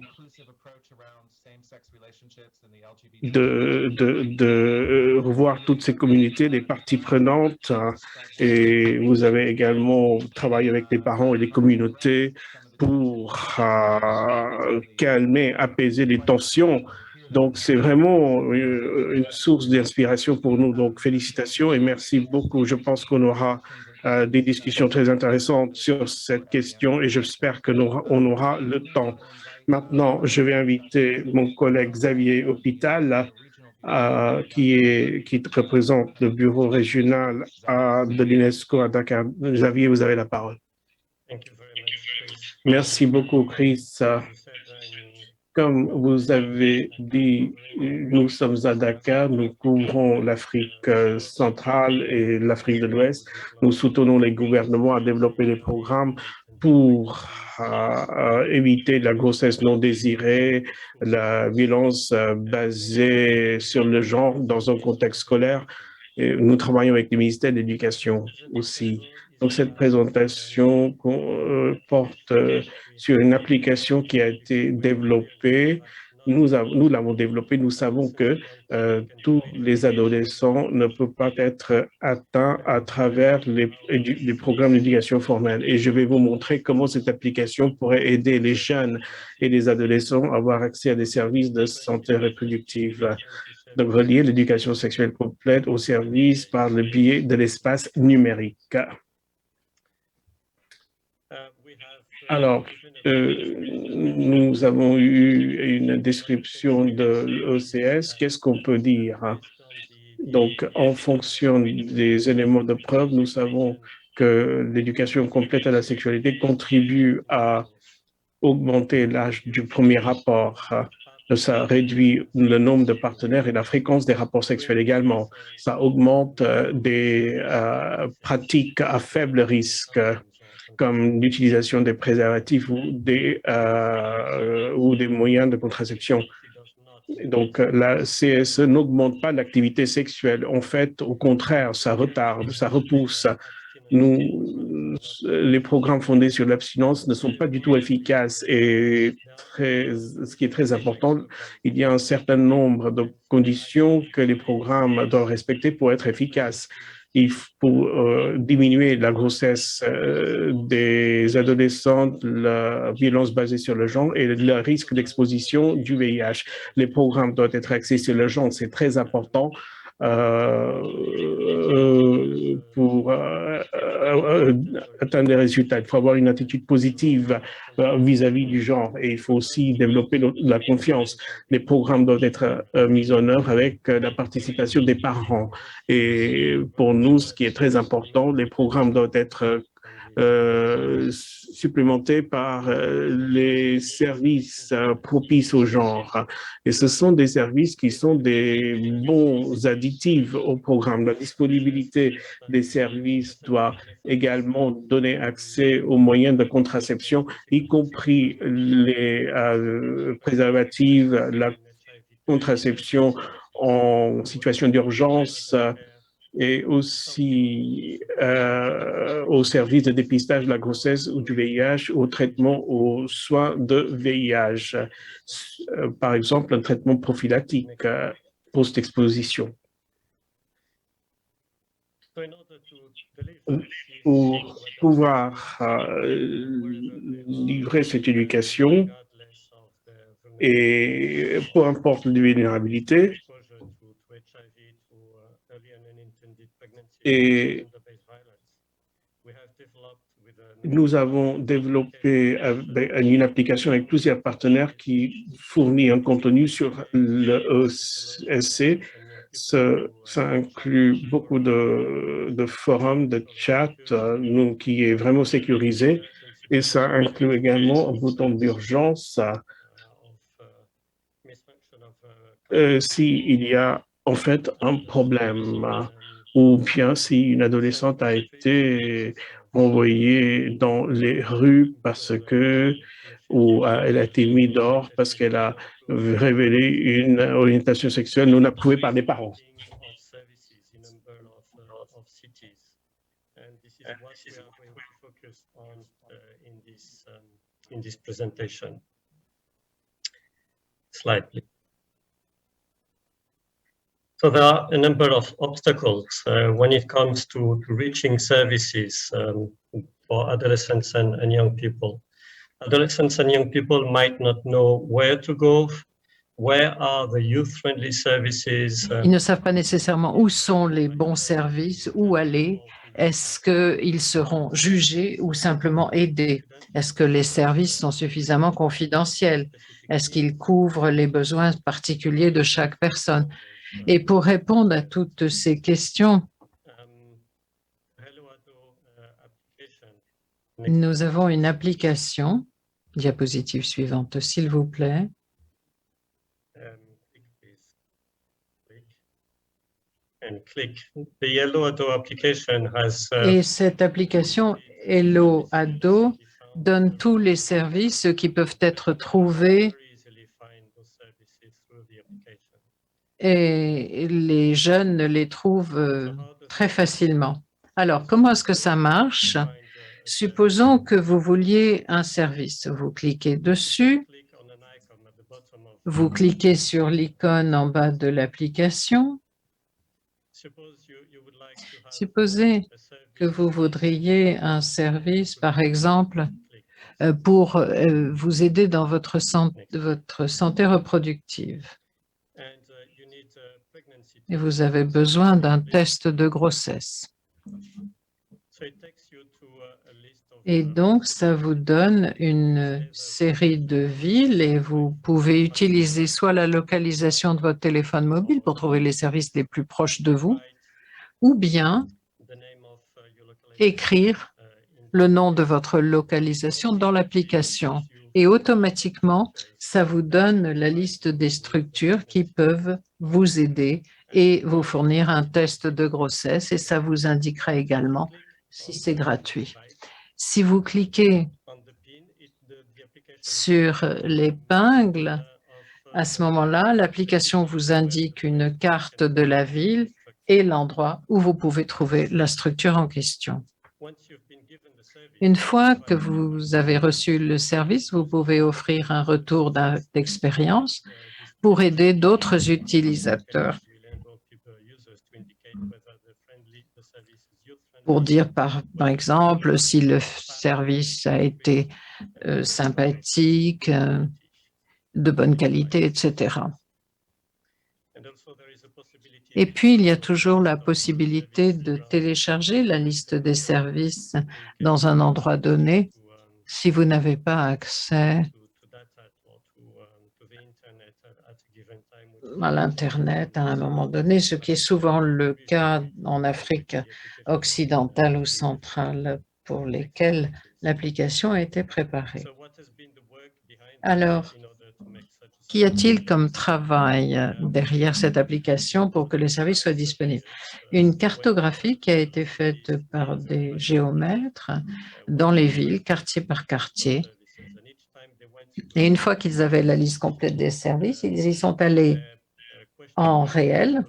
de revoir toutes ces communautés, les parties prenantes et vous avez également travaillé avec les parents et les communautés pour calmer, apaiser les tensions. Donc, c'est vraiment une source d'inspiration pour nous. Donc, félicitations et merci beaucoup. Je pense qu'on aura des discussions très intéressantes sur cette question et j'espère qu'on aura le temps. Maintenant, je vais inviter mon collègue Xavier Hôpital, qui représente le bureau régional de l'UNESCO à Dakar. Xavier, vous avez la parole. Merci beaucoup, Chris. Comme vous avez dit, nous sommes à Dakar, nous couvrons l'Afrique centrale et l'Afrique de l'Ouest. Nous soutenons les gouvernements à développer des programmes pour éviter la grossesse non désirée, la violence basée sur le genre dans un contexte scolaire. Et nous travaillons avec le ministère de l'Éducation aussi. Donc, cette présentation porte sur une application qui a été développée. nous l'avons développé. Nous savons que tous les adolescents ne peuvent pas être atteints à travers les programmes d'éducation formelle. Et je vais vous montrer comment cette application pourrait aider les jeunes et les adolescents à avoir accès à des services de santé reproductive. Donc, relier l'éducation sexuelle complète aux services par le biais de l'espace numérique. Alors, nous avons eu une description de l'OCS. Qu'est-ce qu'on peut dire? Donc, en fonction des éléments de preuve, nous savons que l'éducation complète à la sexualité contribue à augmenter l'âge du premier rapport. Ça réduit le nombre de partenaires et la fréquence des rapports sexuels également. Ça augmente des pratiques à faible risque, comme l'utilisation des préservatifs ou des moyens de contraception. Donc, la CSE n'augmente pas l'activité sexuelle. En fait, au contraire, ça retarde, ça repousse. Les programmes fondés sur l'abstinence ne sont pas du tout efficaces et ce qui est très important, il y a un certain nombre de conditions que les programmes doivent respecter pour être efficaces. Il faut diminuer la grossesse des adolescentes, la violence basée sur le genre et le risque d'exposition du VIH. Les programmes doivent être axés sur le genre, c'est très important pour atteindre des résultats. Il faut avoir une attitude positive vis-à-vis du genre et il faut aussi développer la confiance. Les programmes doivent être mis en œuvre avec la participation des parents. Et pour nous, ce qui est très important, les programmes doivent être supplémentés par les services propices au genre. Et ce sont des services qui sont des bons additifs au programme. La disponibilité des services doit également donner accès aux moyens de contraception, y compris les préservatifs, la contraception en situation d'urgence, et aussi au service de dépistage de la grossesse ou du VIH, au traitement, aux soins de VIH. Par exemple, un traitement prophylactique post-exposition. Pour pouvoir livrer cette éducation, et peu importe les vulnérabilités, et nous avons développé une application avec plusieurs partenaires qui fournit un contenu sur le ESC. Ça inclut beaucoup de forums, de chats, qui est vraiment sécurisé. Et ça inclut également un bouton d'urgence s'il y a en fait un problème ou bien si une adolescente a été envoyée dans les rues ou elle a été mise dehors parce qu'elle a révélé une orientation sexuelle non approuvée par les parents. In this presentation. Slide, please. So there are a number of obstacles when it comes to reaching services for adolescents and young people. Adolescents and young people might not know where to go. Where are the youth-friendly services? Ils ne savent pas nécessairement où sont les bons services, où aller. Est-ce qu'ils seront jugés ou simplement aidés? Est-ce que les services sont suffisamment confidentiels? Est-ce qu'ils couvrent les besoins particuliers de chaque personne? Et pour répondre à toutes ces questions, nous avons une application. Diapositive suivante, s'il vous plaît. Et cette application Hello Ado donne tous les services qui peuvent être trouvés et les jeunes les trouvent très facilement. Alors, comment est-ce que ça marche? Supposons que vous vouliez un service. Vous cliquez dessus Vous cliquez sur l'icône en bas de l'application. Supposez que vous voudriez un service, par exemple, pour vous aider dans votre santé reproductive. Et vous avez besoin d'un test de grossesse. Et donc, ça vous donne une série de villes et vous pouvez utiliser soit la localisation de votre téléphone mobile pour trouver les services les plus proches de vous, ou bien écrire le nom de votre localisation dans l'application. Et automatiquement, ça vous donne la liste des structures qui peuvent vous aider et vous fournir un test de grossesse, et ça vous indiquera également si c'est gratuit. Si vous cliquez sur l'épingle, à ce moment-là, l'application vous indique une carte de la ville et l'endroit où vous pouvez trouver la structure en question. Une fois que vous avez reçu le service, vous pouvez offrir un retour d'expérience pour aider d'autres utilisateurs. Pour dire par exemple si le service a été sympathique, de bonne qualité, etc. Et puis, il y a toujours la possibilité de télécharger la liste des services dans un endroit donné si vous n'avez pas accès à l'Internet à un moment donné, ce qui est souvent le cas en Afrique occidentale ou centrale pour lesquelles l'application a été préparée. Alors, qu'y a-t-il comme travail derrière cette application pour que le service soit disponible? Une cartographie qui a été faite par des géomètres dans les villes, quartier par quartier. Et une fois qu'ils avaient la liste complète des services, ils y sont allés en réel,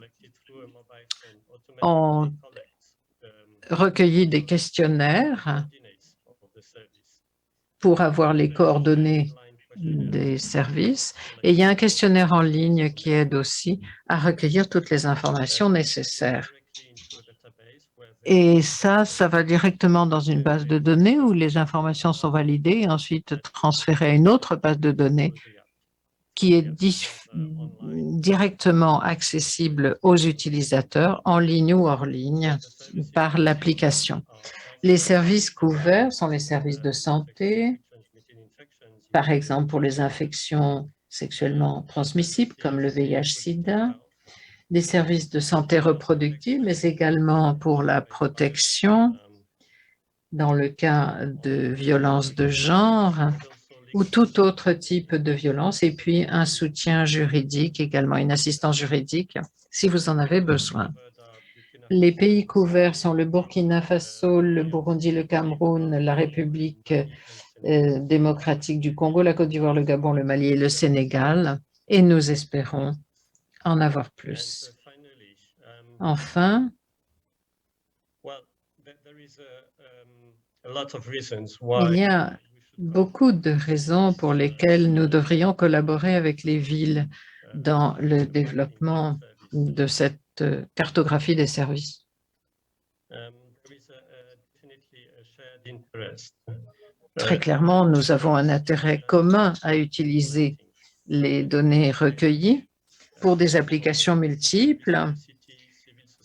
ont recueilli des questionnaires pour avoir les coordonnées des services. Et il y a un questionnaire en ligne qui aide aussi à recueillir toutes les informations nécessaires. Et ça va directement dans une base de données où les informations sont validées et ensuite transférées à une autre base de données qui est directement accessible aux utilisateurs en ligne ou hors ligne par l'application. Les services couverts sont les services de santé, par exemple pour les infections sexuellement transmissibles comme le VIH-Sida, des services de santé reproductive, mais également pour la protection dans le cas de violences de genre ou tout autre type de violence, et puis un soutien juridique également, une assistance juridique si vous en avez besoin. Les pays couverts sont le Burkina Faso, le Burundi, le Cameroun, la République démocratique du Congo, la Côte d'Ivoire, le Gabon, le Mali et le Sénégal, et nous espérons en avoir plus. Enfin, il y a beaucoup de raisons pour lesquelles nous devrions collaborer avec les villes dans le développement de cette cartographie des services. Très clairement, nous avons un intérêt commun à utiliser les données recueillies pour des applications multiples,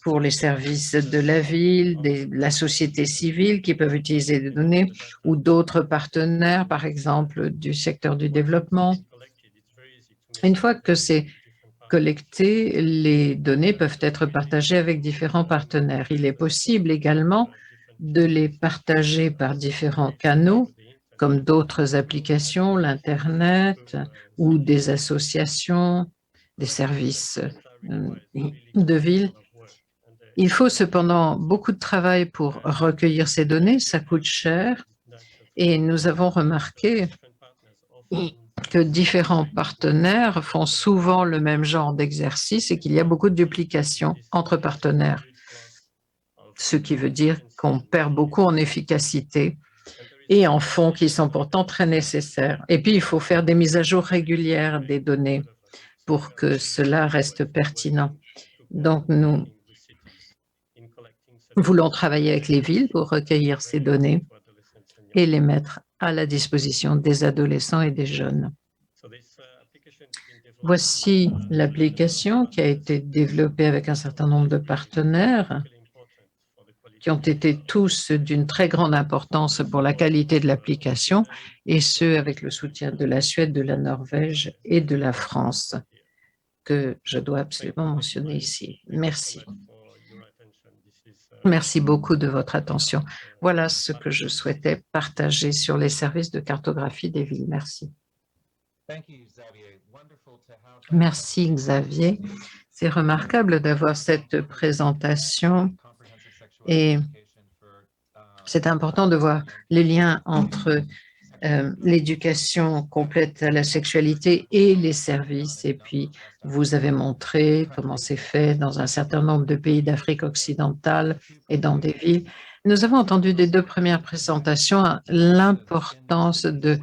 pour les services de la ville, de la société civile qui peuvent utiliser des données ou d'autres partenaires, par exemple du secteur du développement. Une fois que c'est collecté, les données peuvent être partagées avec différents partenaires. Il est possible également de les partager par différents canaux, comme d'autres applications, l'Internet ou des associations, des services de ville. Il faut cependant beaucoup de travail pour recueillir ces données, ça coûte cher et nous avons remarqué que différents partenaires font souvent le même genre d'exercice et qu'il y a beaucoup de duplication entre partenaires, ce qui veut dire qu'on perd beaucoup en efficacité et en fonds qui sont pourtant très nécessaires. Et puis, il faut faire des mises à jour régulières des données. pour que cela reste pertinent. Donc, nous voulons travailler avec les villes pour recueillir ces données et les mettre à la disposition des adolescents et des jeunes. Voici l'application qui a été développée avec un certain nombre de partenaires qui ont été tous d'une très grande importance pour la qualité de l'application, et ce, avec le soutien de la Suède, de la Norvège et de la France, que je dois absolument mentionner ici. Merci. Merci beaucoup de votre attention. Voilà ce que je souhaitais partager sur les services de cartographie des villes. Merci. Merci Xavier. C'est remarquable d'avoir cette présentation et c'est important de voir les liens entre l'éducation complète à la sexualité et les services. Et puis, vous avez montré comment c'est fait dans un certain nombre de pays d'Afrique occidentale et dans des villes. Nous avons entendu des deux premières présentations l'importance de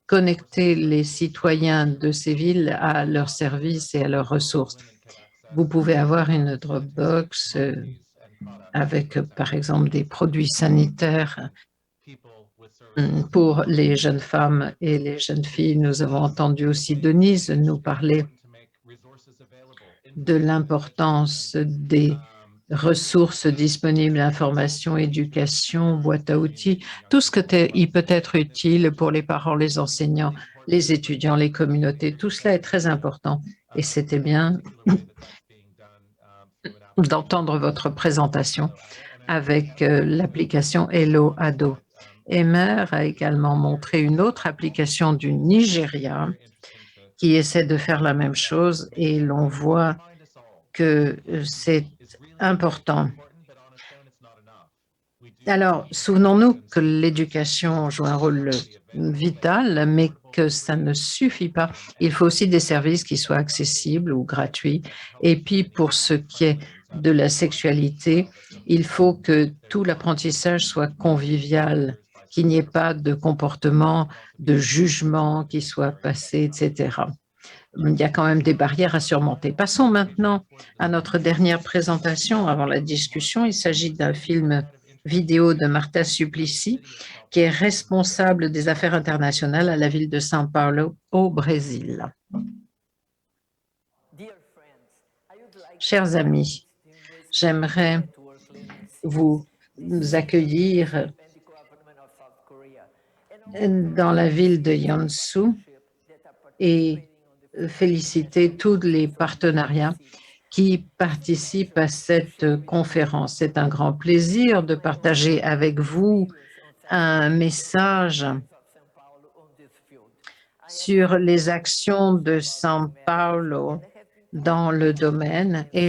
connecter les citoyens de ces villes à leurs services et à leurs ressources. Vous pouvez avoir une Dropbox avec, par exemple, des produits sanitaires pour les jeunes femmes et les jeunes filles. Nous avons entendu aussi Denise nous parler de l'importance des ressources disponibles, information, éducation, boîte à outils, tout ce qui peut être utile pour les parents, les enseignants, les étudiants, les communautés. Tout cela est très important et c'était bien d'entendre votre présentation avec l'application Hello Ado. Emer a également montré une autre application du Nigeria qui essaie de faire la même chose et l'on voit que c'est important. Alors, souvenons-nous que l'éducation joue un rôle vital, mais que ça ne suffit pas. Il faut aussi des services qui soient accessibles ou gratuits. Et puis, pour ce qui est de la sexualité, il faut que tout l'apprentissage soit convivial, qu'il n'y ait pas de comportement, de jugement qui soit passé, etc. Il y a quand même des barrières à surmonter. Passons maintenant à notre dernière présentation avant la discussion. Il s'agit d'un film vidéo de Marta Suplicy, qui est responsable des affaires internationales à la ville de São Paulo, au Brésil. Chers amis, j'aimerais vous accueillir dans la ville de Yeonsu et féliciter tous les partenariats qui participent à cette conférence. C'est un grand plaisir de partager avec vous un message sur les actions de São Paulo dans le domaine et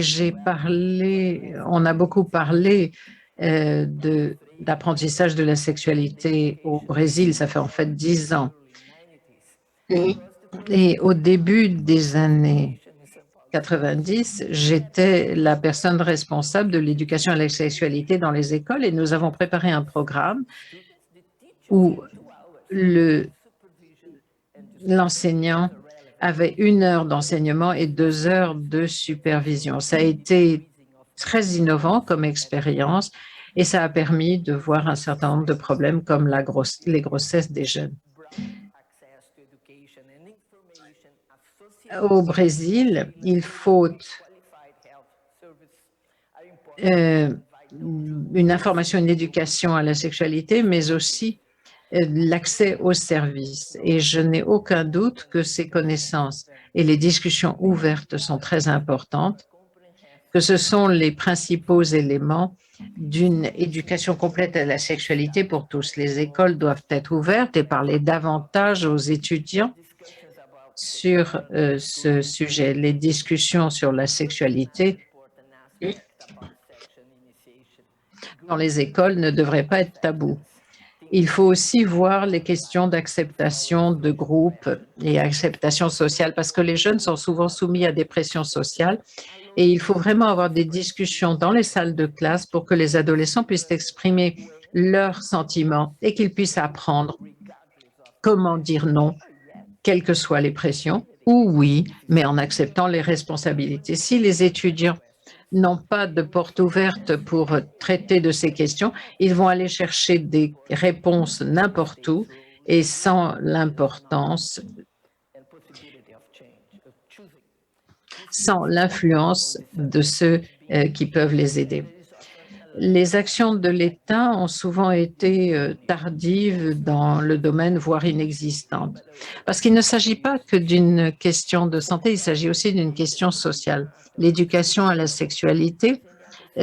on a beaucoup parlé d'apprentissage de la sexualité au Brésil, ça fait en fait 10 ans. Et au début des années 90, j'étais la personne responsable de l'éducation à la sexualité dans les écoles et nous avons préparé un programme où l'enseignant avait 1 heure d'enseignement et 2 heures de supervision. Ça a été très innovant comme expérience et ça a permis de voir un certain nombre de problèmes comme les grossesses des jeunes. Au Brésil, il faut une information, une éducation à la sexualité, mais aussi l'accès aux services. Et je n'ai aucun doute que ces connaissances et les discussions ouvertes sont très importantes, que ce sont les principaux éléments d'une éducation complète à la sexualité pour tous. Les écoles doivent être ouvertes et parler davantage aux étudiants sur ce sujet. Les discussions sur la sexualité dans les écoles ne devraient pas être tabous. Il faut aussi voir les questions d'acceptation de groupe et acceptation sociale parce que les jeunes sont souvent soumis à des pressions sociales et il faut vraiment avoir des discussions dans les salles de classe pour que les adolescents puissent exprimer leurs sentiments et qu'ils puissent apprendre comment dire non, quelles que soient les pressions, ou oui, mais en acceptant les responsabilités. Si les étudiants n'ont pas de porte ouverte pour traiter de ces questions, ils vont aller chercher des réponses n'importe où et sans l'importance, sans l'influence de ceux qui peuvent les aider. Les actions de l'État ont souvent été tardives dans le domaine, voire inexistantes. Parce qu'il ne s'agit pas que d'une question de santé, il s'agit aussi d'une question sociale. L'éducation à la sexualité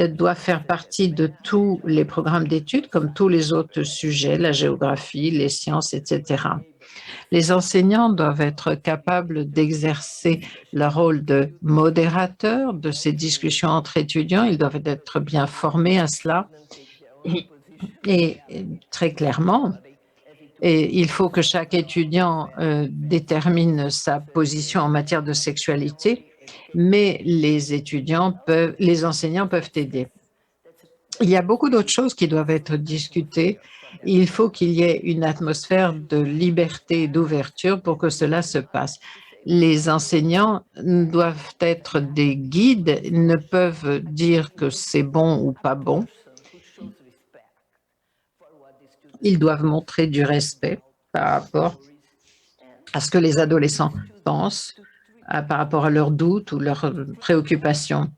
doit faire partie de tous les programmes d'études, comme tous les autres sujets, la géographie, les sciences, etc. Les enseignants doivent être capables d'exercer leur rôle de modérateur de ces discussions entre étudiants. Ils doivent être bien formés à cela. Et très clairement, il faut que chaque étudiant détermine sa position en matière de sexualité, mais les enseignants peuvent aider. Il y a beaucoup d'autres choses qui doivent être discutées. Il faut qu'il y ait une atmosphère de liberté et d'ouverture pour que cela se passe. Les enseignants doivent être des guides, ils ne peuvent dire que c'est bon ou pas bon. Ils doivent montrer du respect par rapport à ce que les adolescents pensent, par rapport à leurs doutes ou leurs préoccupations.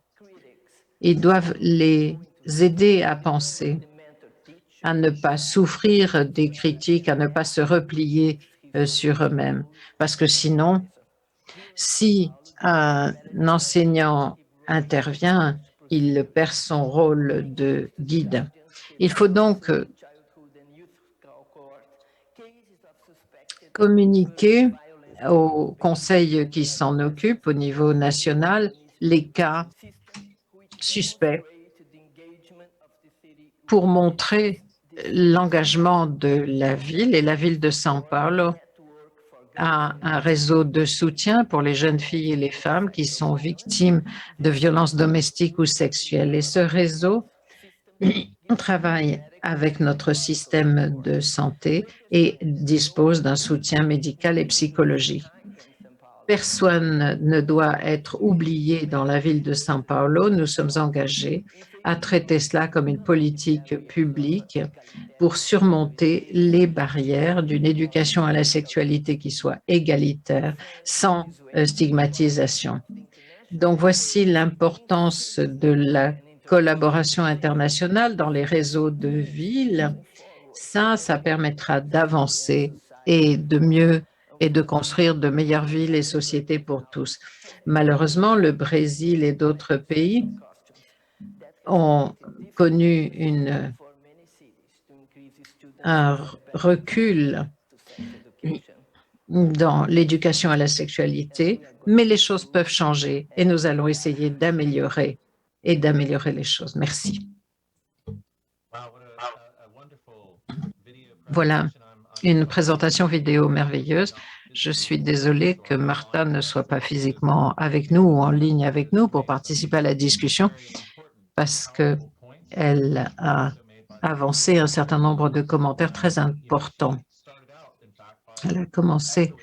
Ils doivent les aider à penser, à ne pas souffrir des critiques, à ne pas se replier sur eux-mêmes. Parce que sinon, si un enseignant intervient, il perd son rôle de guide. Il faut donc communiquer au conseil qui s'en occupe au niveau national les cas suspects pour montrer l'engagement de la ville, et la ville de São Paulo a un réseau de soutien pour les jeunes filles et les femmes qui sont victimes de violences domestiques ou sexuelles. Et ce réseau travaille avec notre système de santé et dispose d'un soutien médical et psychologique. Personne ne doit être oublié dans la ville de São Paulo. Nous sommes engagés à traiter cela comme une politique publique pour surmonter les barrières d'une éducation à la sexualité qui soit égalitaire, sans stigmatisation. Donc, voici l'importance de la collaboration internationale dans les réseaux de villes. Ça permettra d'avancer et de construire de meilleures villes et sociétés pour tous. Malheureusement, le Brésil et d'autres pays ont connu un recul dans l'éducation à la sexualité, mais les choses peuvent changer et nous allons essayer d'améliorer les choses. Merci. Voilà une présentation vidéo merveilleuse. Je suis désolée que Martha ne soit pas physiquement avec nous ou en ligne avec nous pour participer à la discussion parce qu'elle a avancé un certain nombre de commentaires très importants. Elle a commencé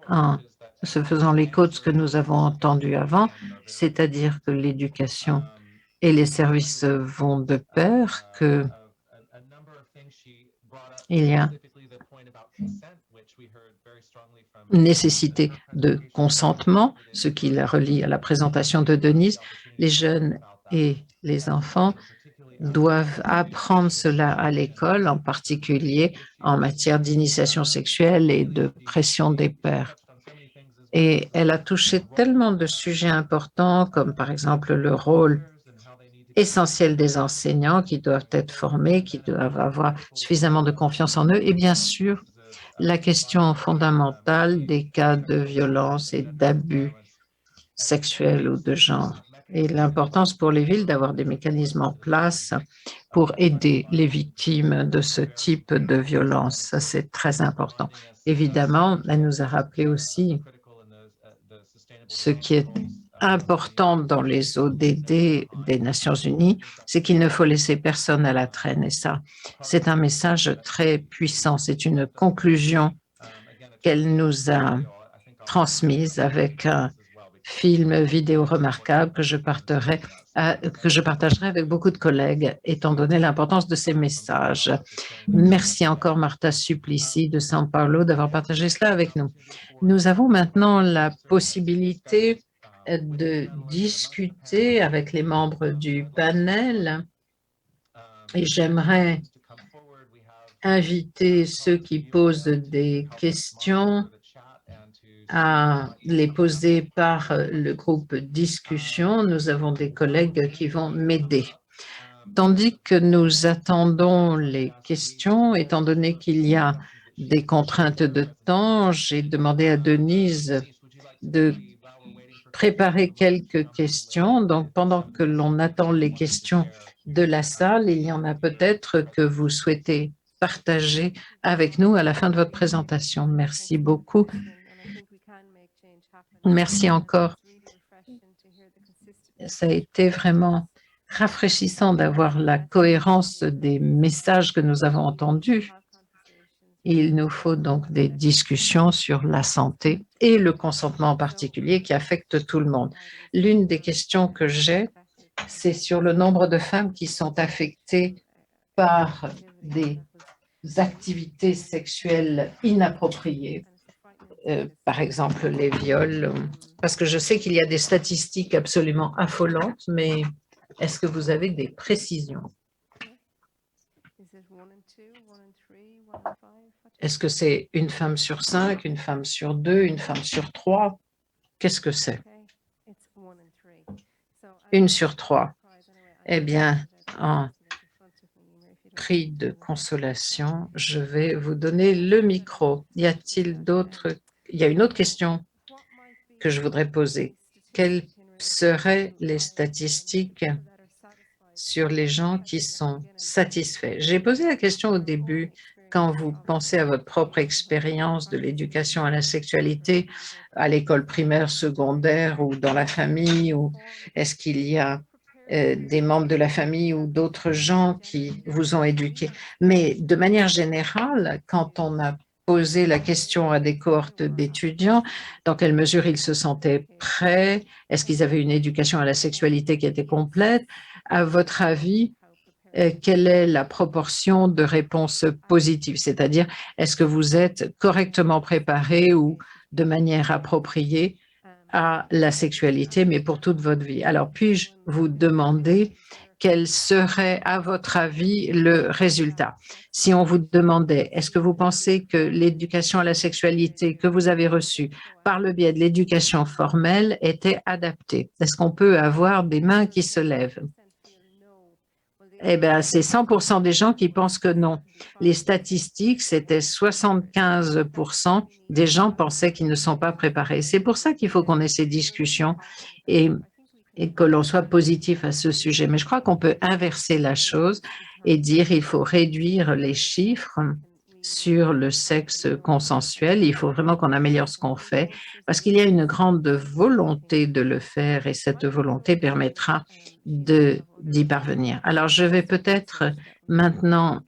en se faisant l'écho de ce que nous avons entendu avant, c'est-à-dire que l'éducation et les services vont de pair, qu'il y a une nécessité de consentement, ce qui la relie à la présentation de Denise. Les jeunes et les enfants doivent apprendre cela à l'école, en particulier en matière d'initiation sexuelle et de pression des pairs. Et elle a touché tellement de sujets importants, comme par exemple le rôle essentiel des enseignants qui doivent être formés, qui doivent avoir suffisamment de confiance en eux, et bien sûr, la question fondamentale des cas de violence et d'abus sexuels ou de genre, et l'importance pour les villes d'avoir des mécanismes en place pour aider les victimes de ce type de violence. Ça, c'est très important. Évidemment, elle nous a rappelé aussi ce qui est important dans les ODD des Nations Unies, c'est qu'il ne faut laisser personne à la traîne. Et ça, c'est un message très puissant. C'est une conclusion qu'elle nous a transmise avec un film vidéo remarquable que je partagerai avec beaucoup de collègues, étant donné l'importance de ces messages. Merci encore, Martha Suplicy de São Paulo, d'avoir partagé cela avec nous. Nous avons maintenant la possibilité de discuter avec les membres du panel et j'aimerais inviter ceux qui posent des questions à les poser par le groupe discussion. Nous avons des collègues qui vont m'aider. Tandis que nous attendons les questions, étant donné qu'il y a des contraintes de temps, j'ai demandé à Denise de préparer quelques questions. Donc, pendant que l'on attend les questions de la salle, il y en a peut-être que vous souhaitez partager avec nous à la fin de votre présentation. Merci beaucoup. Merci encore. Ça a été vraiment rafraîchissant d'avoir la cohérence des messages que nous avons entendus. Il nous faut donc des discussions sur la santé et le consentement en particulier qui affecte tout le monde. L'une des questions que j'ai, c'est sur le nombre de femmes qui sont affectées par des activités sexuelles inappropriées, par exemple les viols, parce que je sais qu'il y a des statistiques absolument affolantes, mais est-ce que vous avez des précisions? Est-ce que c'est une femme sur 5, une femme sur 2, une femme sur 3? Qu'est-ce que c'est? Une sur 3. Eh bien, en cri de consolation, je vais vous donner le micro. Y a-t-il d'autres? Il y a une autre question que je voudrais poser. Quelles seraient les statistiques sur les gens qui sont satisfaits? J'ai posé la question au début. Quand vous pensez à votre propre expérience de l'éducation à la sexualité à l'école primaire, secondaire ou dans la famille, ou est-ce qu'il y a des membres de la famille ou d'autres gens qui vous ont éduqué? Mais de manière générale, quand on a posé la question à des cohortes d'étudiants, dans quelle mesure ils se sentaient prêts, est-ce qu'ils avaient une éducation à la sexualité qui était complète? À votre avis, quelle est la proportion de réponses positives? C'est-à-dire, est-ce que vous êtes correctement préparé ou de manière appropriée à la sexualité, mais pour toute votre vie? Alors, puis-je vous demander quel serait, à votre avis, le résultat? Si on vous demandait, est-ce que vous pensez que l'éducation à la sexualité que vous avez reçue par le biais de l'éducation formelle était adaptée? Est-ce qu'on peut avoir des mains qui se lèvent? Eh bien, c'est 100% des gens qui pensent que non. Les statistiques, c'était 75% des gens pensaient qu'ils ne sont pas préparés. C'est pour ça qu'il faut qu'on ait ces discussions et que l'on soit positif à ce sujet. Mais je crois qu'on peut inverser la chose et dire qu'il faut réduire les chiffres sur le sexe consensuel. Il faut vraiment qu'on améliore ce qu'on fait parce qu'il y a une grande volonté de le faire et cette volonté permettra d'y parvenir. Alors, je vais peut-être maintenant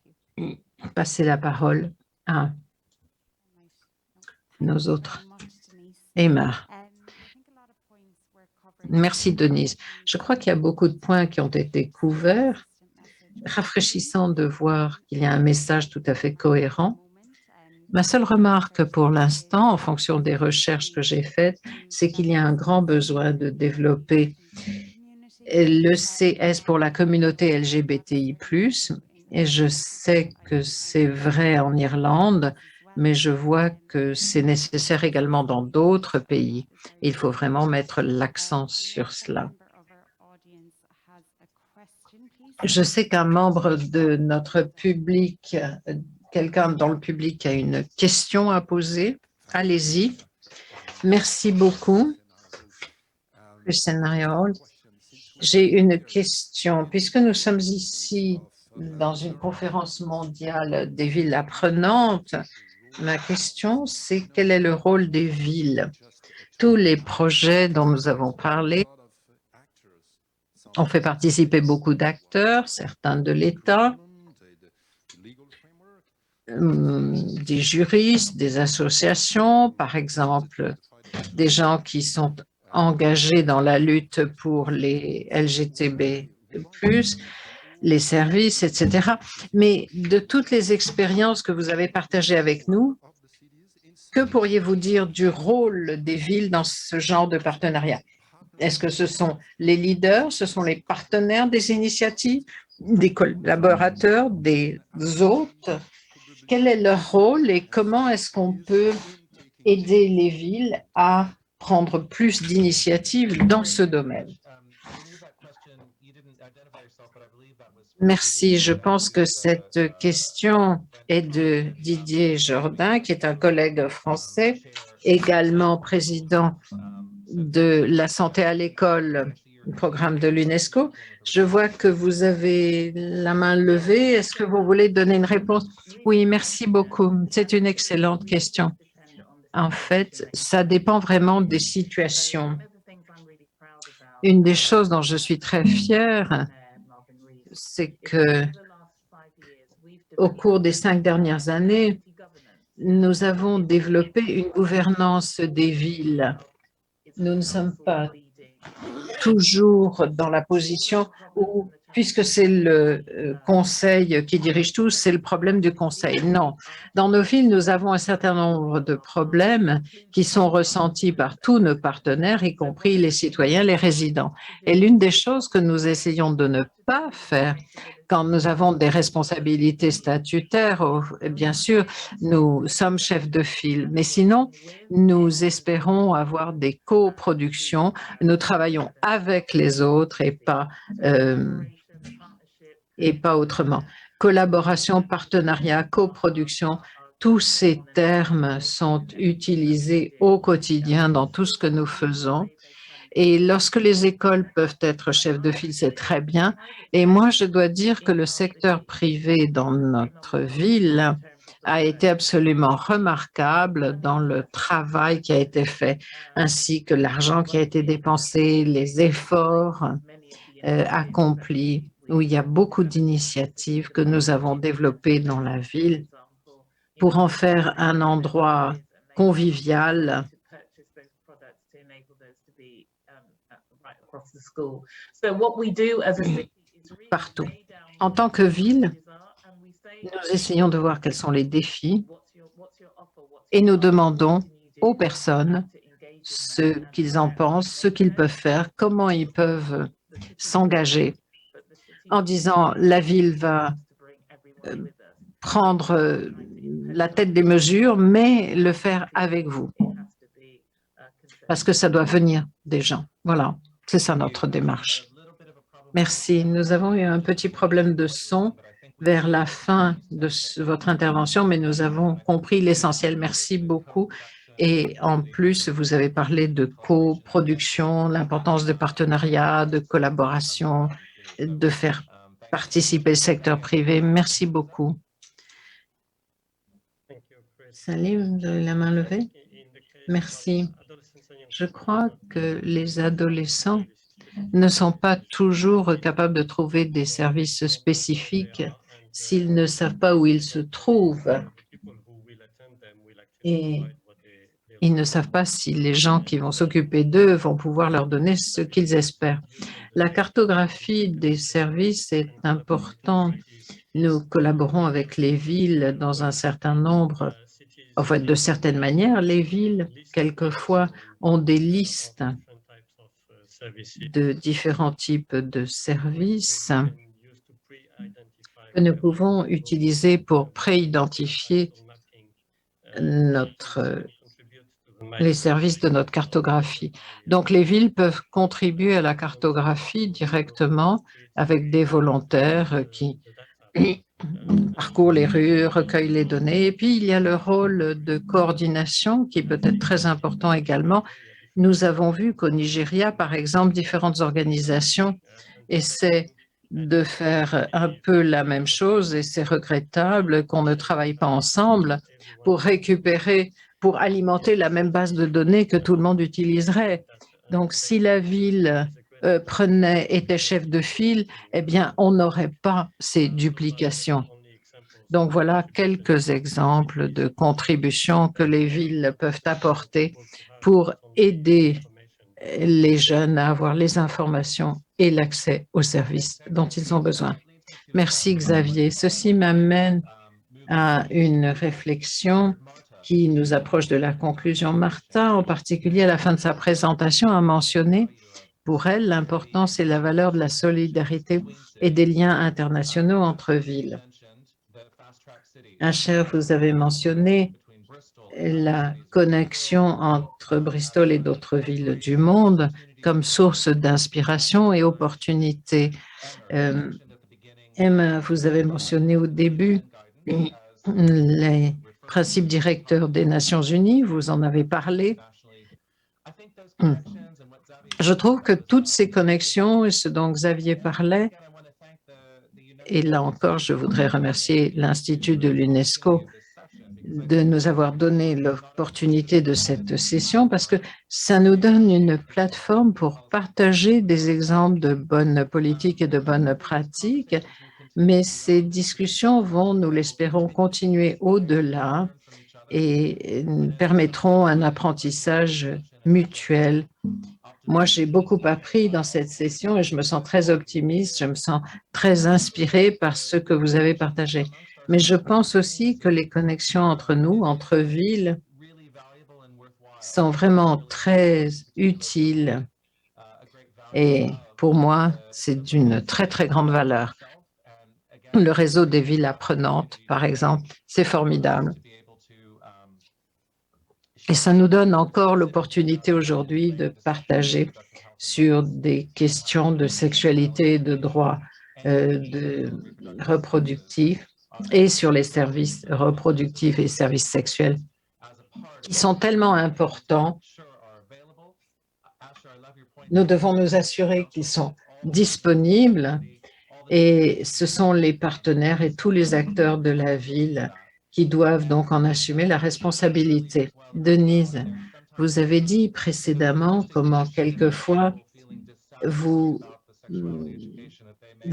passer la parole à nos autres. Emma. Merci, Denise. Je crois qu'il y a beaucoup de points qui ont été couverts. Rafraîchissant de voir qu'il y a un message tout à fait cohérent. Ma seule remarque pour l'instant, en fonction des recherches que j'ai faites, c'est qu'il y a un grand besoin de développer le CS pour la communauté LGBTI+. Et je sais que c'est vrai en Irlande, mais je vois que c'est nécessaire également dans d'autres pays. Il faut vraiment mettre l'accent sur cela. Je sais qu'un membre de notre public, quelqu'un dans le public a une question à poser. Allez-y. Merci beaucoup. J'ai une question. Puisque nous sommes ici dans une conférence mondiale des villes apprenantes, ma question, c'est quel est le rôle des villes? Tous les projets dont nous avons parlé ont fait participer beaucoup d'acteurs, certains de l'État, des juristes, des associations, par exemple des gens qui sont engagés dans la lutte pour les LGTB+, les services, etc. Mais de toutes les expériences que vous avez partagées avec nous, que pourriez-vous dire du rôle des villes dans ce genre de partenariat? Est-ce que ce sont les leaders, ce sont les partenaires des initiatives, des collaborateurs, des hôtes? Quel est leur rôle et comment est-ce qu'on peut aider les villes à prendre plus d'initiatives dans ce domaine? Merci. Je pense que cette question est de Didier Jourdain, qui est un collègue français, également président de la santé à l'école, programme de l'UNESCO. Je vois que vous avez la main levée. Est-ce que vous voulez donner une réponse? Oui, merci beaucoup. C'est une excellente question. En fait, ça dépend vraiment des situations. Une des choses dont je suis très fière, c'est que au cours des 5 dernières années, nous avons développé une gouvernance des villes. Nous ne sommes pas toujours dans la position où, puisque c'est le conseil qui dirige tout, c'est le problème du conseil. Non. Dans nos villes, nous avons un certain nombre de problèmes qui sont ressentis par tous nos partenaires, y compris les citoyens, les résidents. Et l'une des choses que nous essayons de ne pas faire quand nous avons des responsabilités statutaires, bien sûr, nous sommes chefs de file, mais sinon, nous espérons avoir des coproductions. Nous travaillons avec les autres et pas autrement. Collaboration, partenariat, coproduction, tous ces termes sont utilisés au quotidien dans tout ce que nous faisons. Et lorsque les écoles peuvent être chefs de file, c'est très bien. Et moi, je dois dire que le secteur privé dans notre ville a été absolument remarquable dans le travail qui a été fait, ainsi que l'argent qui a été dépensé, les efforts accomplis, où il y a beaucoup d'initiatives que nous avons développées dans la ville pour en faire un endroit convivial partout. En tant que ville, nous essayons de voir quels sont les défis et nous demandons aux personnes ce qu'ils en pensent, ce qu'ils peuvent faire, comment ils peuvent s'engager en disant la ville va prendre la tête des mesures, mais le faire avec vous. Parce que ça doit venir des gens. Voilà, c'est ça notre démarche. Merci. Nous avons eu un petit problème de son vers la fin de votre intervention, mais nous avons compris l'essentiel. Merci beaucoup. Et en plus, vous avez parlé de coproduction, l'importance de partenariat, de collaboration, de faire participer le secteur privé. Merci beaucoup. Salim, vous avez la main levée? Merci. Je crois que les adolescents ne sont pas toujours capables de trouver des services spécifiques s'ils ne savent pas où ils se trouvent. Et ils ne savent pas si les gens qui vont s'occuper d'eux vont pouvoir leur donner ce qu'ils espèrent. La cartographie des services est importante. Nous collaborons avec les villes dans un certain nombre, en fait, de certaines manières. Les villes, quelquefois, ont des listes de différents types de services que nous pouvons utiliser pour pré-identifier les services de notre cartographie. Donc, les villes peuvent contribuer à la cartographie directement avec des volontaires qui parcourent les rues, recueillent les données. Et puis, il y a le rôle de coordination qui peut être très important également. Nous avons vu qu'au Nigeria, par exemple, différentes organisations essaient de faire un peu la même chose et c'est regrettable qu'on ne travaille pas ensemble pour récupérer, pour alimenter la même base de données que tout le monde utiliserait. Donc, si la ville était chef de file, eh bien, on n'aurait pas ces duplications. Donc, voilà quelques exemples de contributions que les villes peuvent apporter pour aider les jeunes à avoir les informations et l'accès aux services dont ils ont besoin. Merci Xavier. Ceci m'amène à une réflexion qui nous approche de la conclusion. Martha, en particulier à la fin de sa présentation, a mentionné pour elle l'importance et la valeur de la solidarité et des liens internationaux entre villes. Asher, vous avez mentionné la connexion entre Bristol et d'autres villes du monde comme source d'inspiration et opportunité. Emma, vous avez mentionné au début les principes directeurs des Nations Unies, vous en avez parlé. Je trouve que toutes ces connexions et ce dont Xavier parlait, et là encore, je voudrais remercier l'Institut de l'UNESCO de nous avoir donné l'opportunité de cette session parce que ça nous donne une plateforme pour partager des exemples de bonnes politiques et de bonnes pratiques. Mais ces discussions vont, nous l'espérons, continuer au-delà et permettront un apprentissage mutuel. Moi, j'ai beaucoup appris dans cette session et je me sens très optimiste, je me sens très inspirée par ce que vous avez partagé. Mais je pense aussi que les connexions entre nous, entre villes, sont vraiment très utiles. Et pour moi, c'est d'une très, très grande valeur. Le réseau des villes apprenantes, par exemple, c'est formidable. Et ça nous donne encore l'opportunité aujourd'hui de partager sur des questions de sexualité et de droits reproductifs et sur les services reproductifs et services sexuels qui sont tellement importants. Nous devons nous assurer qu'ils sont disponibles et ce sont les partenaires et tous les acteurs de la ville qui doivent donc en assumer la responsabilité. Denise, vous avez dit précédemment comment quelquefois vous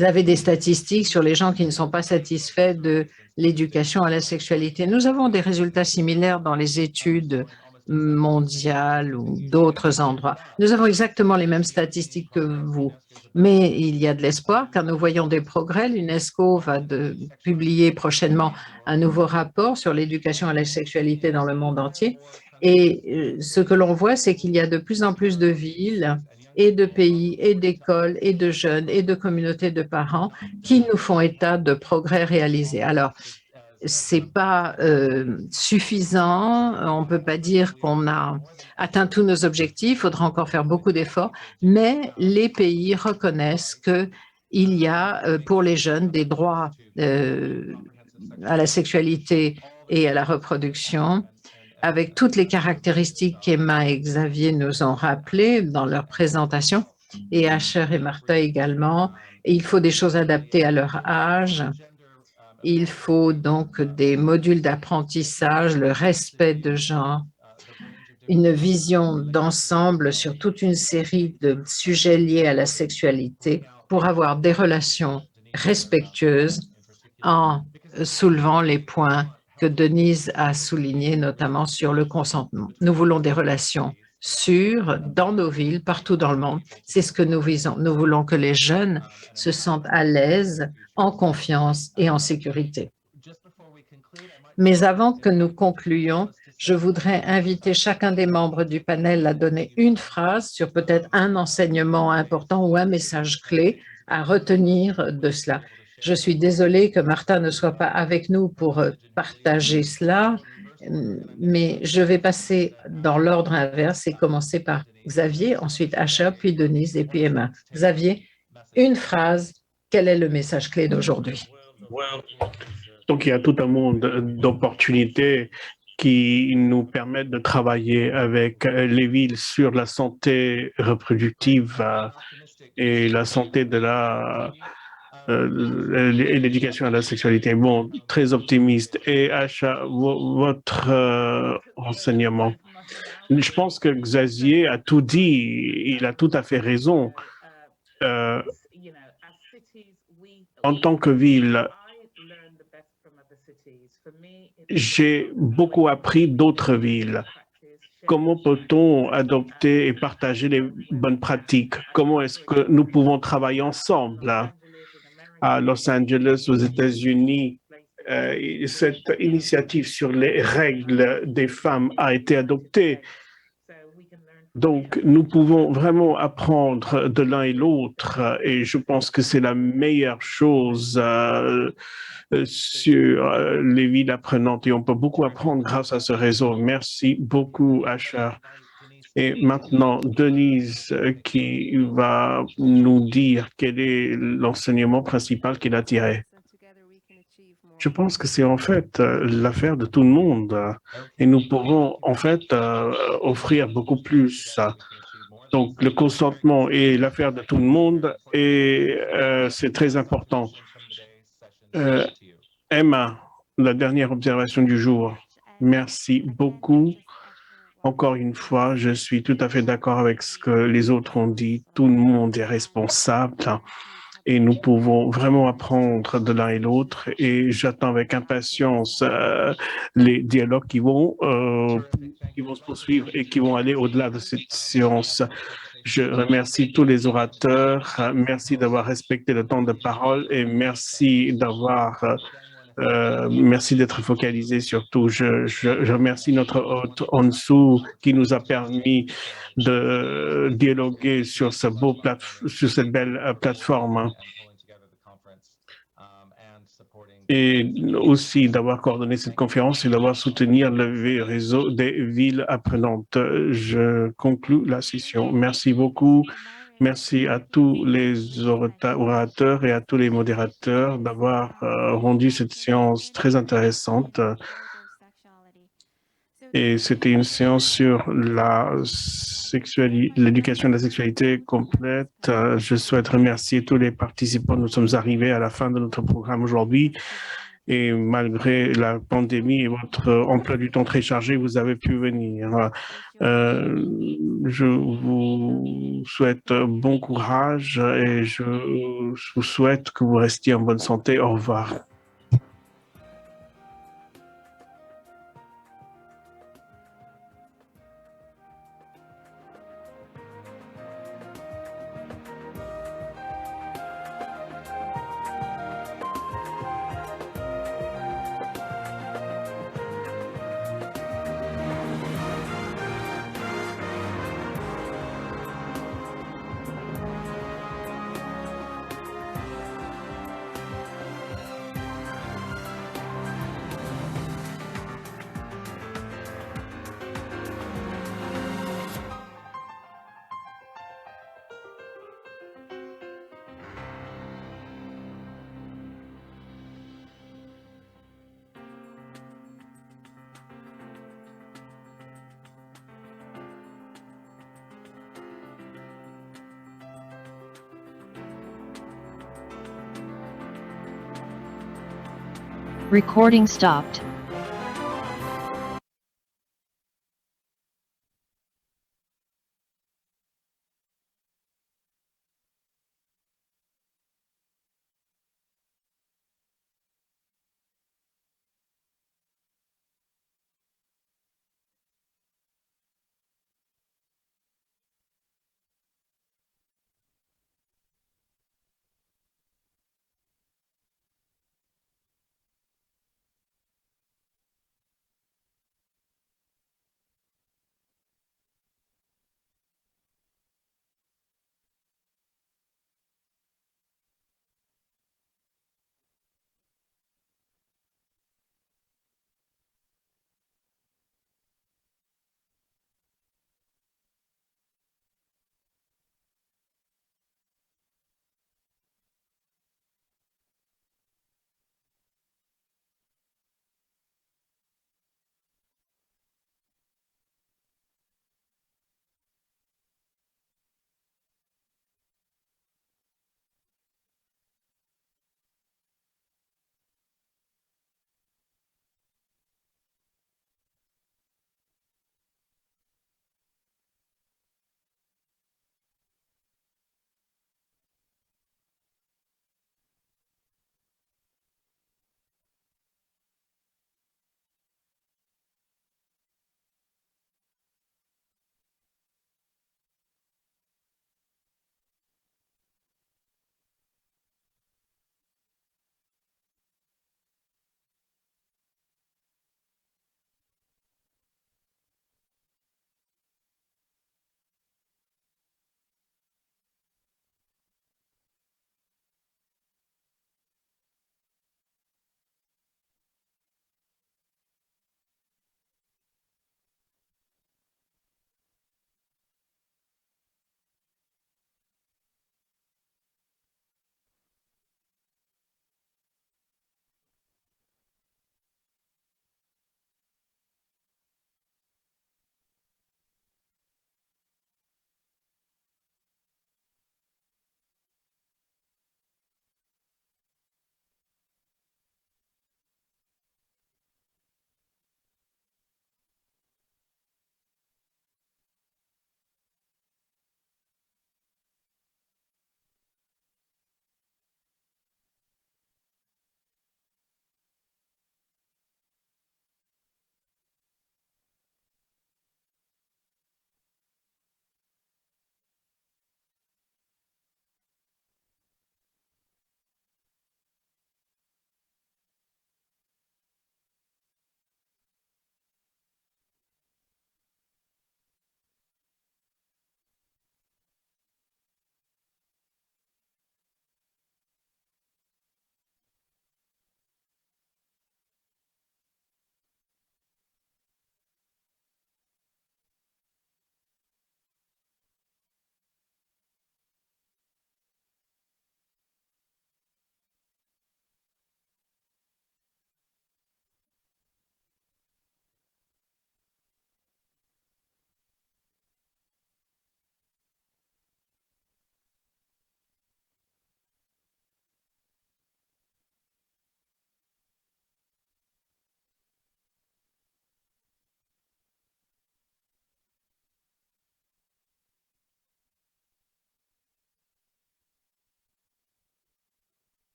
avez des statistiques sur les gens qui ne sont pas satisfaits de l'éducation à la sexualité. Nous avons des résultats similaires dans les études mondiales ou d'autres endroits. Nous avons exactement les mêmes statistiques que vous, mais il y a de l'espoir car nous voyons des progrès. L'UNESCO va publier prochainement un nouveau rapport sur l'éducation à la sexualité dans le monde entier. Et ce que l'on voit, c'est qu'il y a de plus en plus de villes et de pays et d'écoles et de jeunes et de communautés de parents qui nous font état de progrès réalisés. Alors, c'est pas suffisant, on ne peut pas dire qu'on a atteint tous nos objectifs, il faudra encore faire beaucoup d'efforts, mais les pays reconnaissent qu'il y a pour les jeunes des droits à la sexualité et à la reproduction, avec toutes les caractéristiques qu'Emma et Xavier nous ont rappelées dans leur présentation, et Asher et Martha également. Et il faut des choses adaptées à leur âge. Il faut donc des modules d'apprentissage, le respect de genre, une vision d'ensemble sur toute une série de sujets liés à la sexualité pour avoir des relations respectueuses en soulevant les points que Denise a soulignés, notamment sur le consentement. Nous voulons des relations sûres dans nos villes, partout dans le monde. C'est ce que nous visons. Nous voulons que les jeunes se sentent à l'aise, en confiance et en sécurité. Mais avant que nous concluions, je voudrais inviter chacun des membres du panel à donner une phrase sur peut-être un enseignement important ou un message clé à retenir de cela. Je suis désolée que Martha ne soit pas avec nous pour partager cela, mais je vais passer dans l'ordre inverse et commencer par Xavier, ensuite Asher, puis Denise et puis Emma. Xavier, une phrase, quel est le message clé d'aujourd'hui? Donc, il y a tout un monde d'opportunités qui nous permettent de travailler avec les villes sur la santé reproductive et la santé de l'éducation à la sexualité. Bon, très optimiste. Et Asha, votre enseignement. Je pense que Xavier a tout dit, il a tout à fait raison. En tant que ville, j'ai beaucoup appris d'autres villes Comment peut-on adopter et partager les bonnes pratiques? Comment est-ce que nous pouvons travailler ensemble? À Los Angeles, aux États-Unis, cette initiative sur les règles des femmes a été adoptée. Donc, nous pouvons vraiment apprendre de l'un et l'autre et je pense que c'est la meilleure chose sur les villes apprenantes et on peut beaucoup apprendre grâce à ce réseau. Merci beaucoup, Asher. Et maintenant, Denise qui va nous dire quel est l'enseignement principal qu'il a tiré. Je pense que c'est en fait l'affaire de tout le monde et nous pouvons en fait offrir beaucoup plus. Donc, le consentement est l'affaire de tout le monde et c'est très important. Emma, la dernière observation du jour. Merci beaucoup. Encore une fois, je suis tout à fait d'accord avec ce que les autres ont dit. Tout le monde est responsable et nous pouvons vraiment apprendre de l'un et l'autre. Et j'attends avec impatience les dialogues qui vont se poursuivre et qui vont aller au-delà de cette séance. Je remercie tous les orateurs. Merci d'avoir respecté le temps de parole et merci merci d'être focalisé surtout. Je remercie notre hôte Onsu qui nous a permis de dialoguer sur sur cette belle plateforme et aussi d'avoir coordonné cette conférence et d'avoir soutenu le réseau des villes apprenantes. Je conclus la session. Merci beaucoup. Merci à tous les orateurs et à tous les modérateurs d'avoir rendu cette séance très intéressante. Et c'était une séance sur l'éducation de la sexualité complète. Je souhaite remercier tous les participants. Nous sommes arrivés à la fin de notre programme aujourd'hui. Et malgré la pandémie et votre emploi du temps très chargé, vous avez pu venir. Je vous souhaite bon courage et je vous souhaite que vous restiez en bonne santé. Au revoir. Recording stopped.